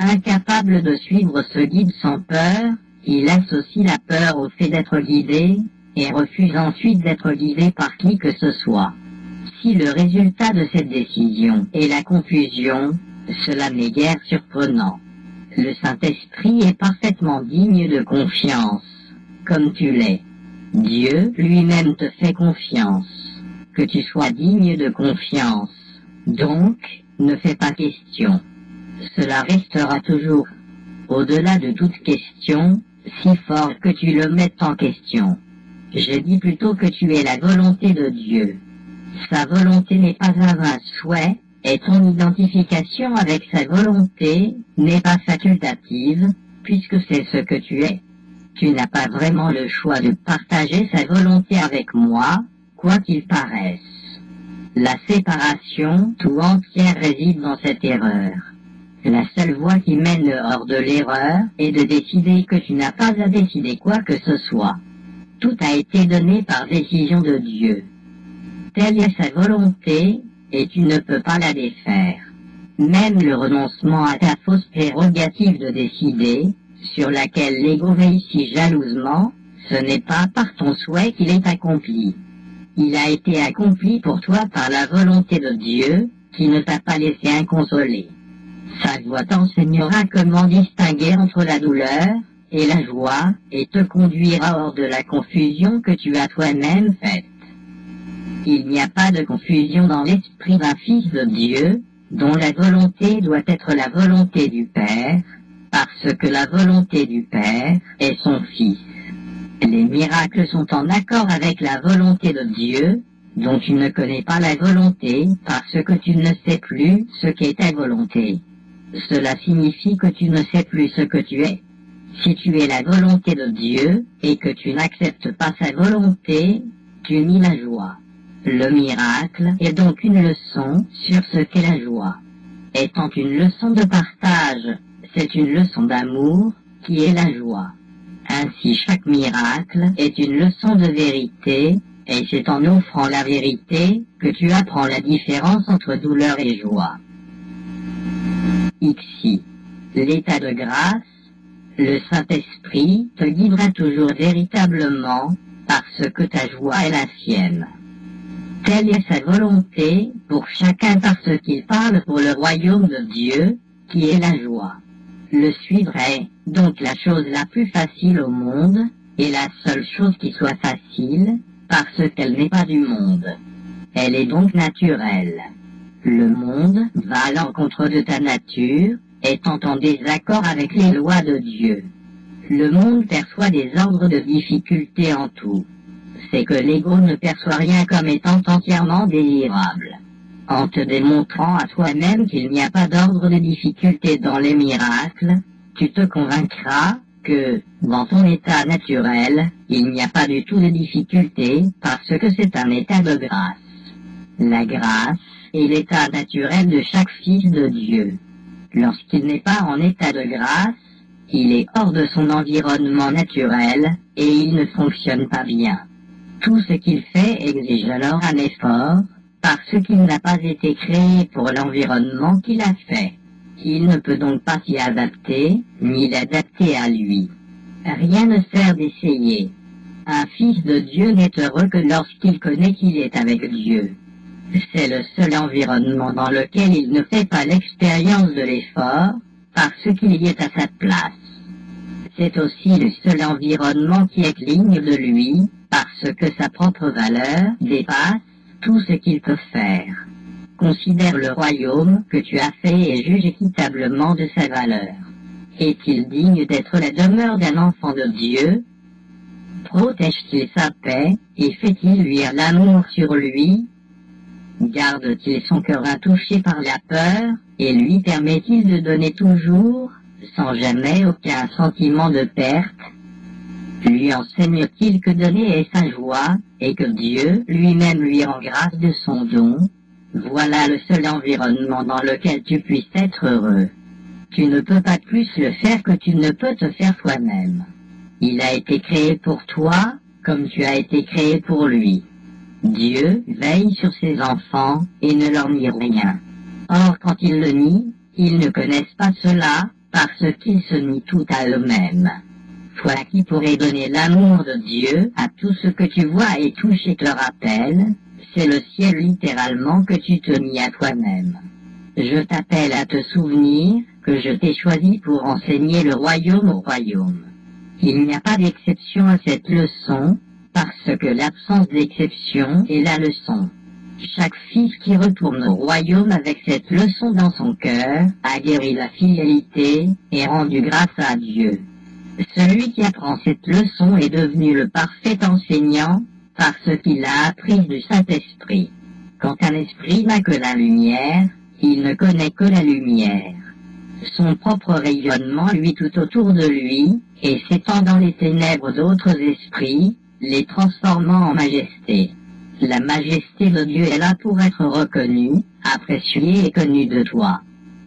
Incapable de suivre ce guide sans peur, il associe la peur au fait d'être guidé, et refuse ensuite d'être guidé par qui que ce soit. Si le résultat de cette décision est la confusion, cela n'est guère surprenant. Le Saint-Esprit est parfaitement digne de confiance, comme tu l'es. Dieu lui-même te fait confiance. Que tu sois digne de confiance. Donc, ne fais pas question. Cela restera toujours, au-delà de toute question, si fort que tu le mettes en question. Je dis plutôt que tu es la volonté de Dieu. Sa volonté n'est pas un vain souhait, et ton identification avec sa volonté n'est pas facultative, puisque c'est ce que tu es. Tu n'as pas vraiment le choix de partager sa volonté avec moi, quoi qu'il paraisse. La séparation tout entière réside dans cette erreur. La seule voie qui mène hors de l'erreur est de décider que tu n'as pas à décider quoi que ce soit. Tout a été donné par décision de Dieu. Telle est sa volonté, et tu ne peux pas la défaire. Même le renoncement à ta fausse prérogative de décider, sur laquelle l'ego veille si jalousement, ce n'est pas par ton souhait qu'il est accompli. Il a été accompli pour toi par la volonté de Dieu, qui ne t'a pas laissé inconsolé. Sa voix t'enseignera comment distinguer entre la douleur et la joie, et te conduira hors de la confusion que tu as toi-même faite. Il n'y a pas de confusion dans l'esprit d'un fils de Dieu, dont la volonté doit être la volonté du Père, parce que la volonté du Père est son Fils. Les miracles sont en accord avec la volonté de Dieu, dont tu ne connais pas la volonté parce que tu ne sais plus ce qu'est ta volonté. Cela signifie que tu ne sais plus ce que tu es. Si tu es la volonté de Dieu et que tu n'acceptes pas sa volonté, tu nies la joie. Le miracle est donc une leçon sur ce qu'est la joie. Étant une leçon de partage, c'est une leçon d'amour qui est la joie. Ainsi chaque miracle est une leçon de vérité, et c'est en offrant la vérité que tu apprends la différence entre douleur et joie. Ici, l'état de grâce, le Saint-Esprit te guidera toujours véritablement parce que ta joie est la sienne. Telle est sa volonté pour chacun parce qu'il parle pour le royaume de Dieu, qui est la joie. Le suivre est donc la chose la plus facile au monde, et la seule chose qui soit facile, parce qu'elle n'est pas du monde. Elle est donc naturelle. Le monde va à l'encontre de ta nature, étant en désaccord avec les lois de Dieu. Le monde perçoit des ordres de difficulté en tout. C'est que l'ego ne perçoit rien comme étant entièrement désirable. En te démontrant à toi-même qu'il n'y a pas d'ordre de difficulté dans les miracles, tu te convaincras que, dans ton état naturel, il n'y a pas du tout de difficulté parce que c'est un état de grâce. La grâce est l'état naturel de chaque fils de Dieu. Lorsqu'il n'est pas en état de grâce, il est hors de son environnement naturel et il ne fonctionne pas bien. Tout ce qu'il fait exige alors un effort, parce qu'il n'a pas été créé pour l'environnement qu'il a fait. Il ne peut donc pas s'y adapter, ni l'adapter à lui. Rien ne sert d'essayer. Un fils de Dieu n'est heureux que lorsqu'il connaît qu'il est avec Dieu. C'est le seul environnement dans lequel il ne fait pas l'expérience de l'effort, parce qu'il y est à sa place. C'est aussi le seul environnement qui est digne de lui, parce que sa propre valeur dépasse tout ce qu'il peut faire. Considère le royaume que tu as fait et juge équitablement de sa valeur. Est-il digne d'être la demeure d'un enfant de Dieu? Protège-t-il sa paix et fait-il luire l'amour sur lui? Garde-t-il son cœur intouché par la peur et lui permet-il de donner toujours, sans jamais aucun sentiment de perte? Lui enseigne-t-il que donner est sa joie et que Dieu lui-même lui rend grâce de son don? Voilà le seul environnement dans lequel tu puisses être heureux. Tu ne peux pas plus le faire que tu ne peux te faire toi-même. Il a été créé pour toi comme tu as été créé pour lui. Dieu veille sur ses enfants et ne leur nie rien. Or, quand ils le nient, ils ne connaissent pas cela parce qu'ils se nient tout à eux-mêmes. Toi qui pourrais donner l'amour de Dieu à tout ce que tu vois et touches et te rappelle, c'est le ciel littéralement que tu te nies à toi-même. Je t'appelle à te souvenir que je t'ai choisi pour enseigner le royaume au royaume. Il n'y a pas d'exception à cette leçon, parce que l'absence d'exception est la leçon. Chaque fils qui retourne au royaume avec cette leçon dans son cœur a guéri la fidélité et rendu grâce à Dieu. Celui qui apprend cette leçon est devenu le parfait enseignant parce qu'il a appris du Saint-Esprit. Quand un esprit n'a que la lumière, il ne connaît que la lumière. Son propre rayonnement lui tout autour de lui, et s'étend dans les ténèbres d'autres esprits, les transformant en majesté. La majesté de Dieu est là pour être reconnue, appréciée et connue de toi.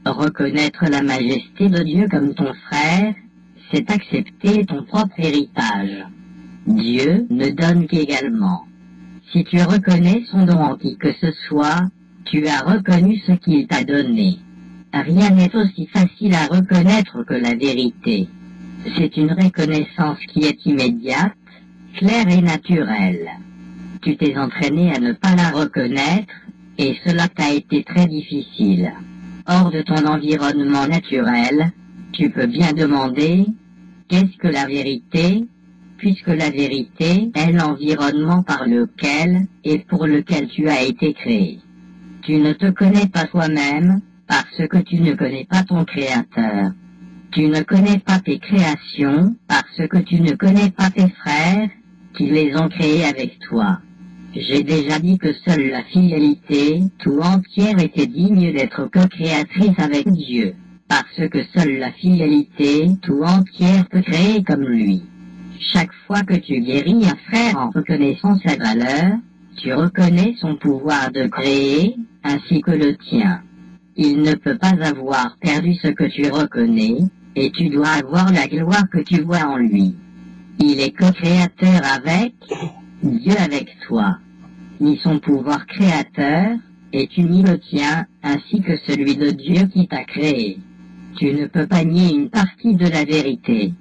Reconnaître la majesté de Dieu comme ton frère, c'est accepter ton propre héritage. Dieu ne donne qu'également. Si tu reconnais son don en qui que ce soit, tu as reconnu ce qu'il t'a donné. Rien n'est aussi facile à reconnaître que la vérité. C'est une reconnaissance qui est immédiate, claire et naturelle. Tu t'es entraîné à ne pas la reconnaître, et cela t'a été très difficile. Hors de ton environnement naturel, tu peux bien demander « Qu'est-ce que la vérité ?» puisque la vérité est l'environnement par lequel et pour lequel tu as été créé. Tu ne te connais pas toi-même parce que tu ne connais pas ton Créateur. Tu ne connais pas tes créations parce que tu ne connais pas tes frères qui les ont créés avec toi. J'ai déjà dit que seule la fidélité tout entière était digne d'être co-créatrice avec Dieu, parce que seule la fidélité tout entière peut créer comme lui. Chaque fois que tu guéris un frère en reconnaissant sa valeur, tu reconnais son pouvoir de créer, ainsi que le tien. Il ne peut pas avoir perdu ce que tu reconnais, et tu dois avoir la gloire que tu vois en lui. Il est co-créateur avec Dieu avec toi. Ni son pouvoir créateur, et tu nies le tien, ainsi que celui de Dieu qui t'a créé. Tu ne peux pas nier une partie de la vérité.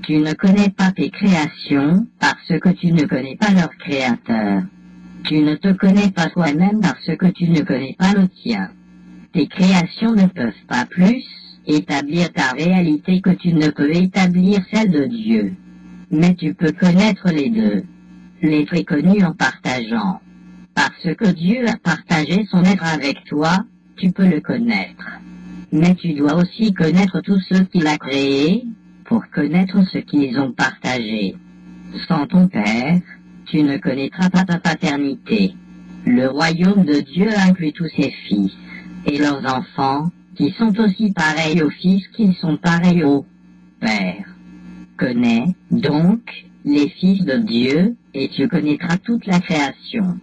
Tu ne connais pas tes créations parce que tu ne connais pas leur créateur. Tu ne te connais pas toi-même parce que tu ne connais pas le tien. Tes créations ne peuvent pas plus établir ta réalité que tu ne peux établir celle de Dieu. Mais tu peux connaître les deux, les préconnus en partageant. Parce que Dieu a partagé son être avec toi, tu peux le connaître. Mais tu dois aussi connaître tous ceux qu'il a créés, pour connaître ce qu'ils ont partagé. Sans ton Père, tu ne connaîtras pas ta paternité. Le royaume de Dieu inclut tous ses fils, et leurs enfants, qui sont aussi pareils aux fils qu'ils sont pareils au Père. Connais, donc, les fils de Dieu, et tu connaîtras toute la création.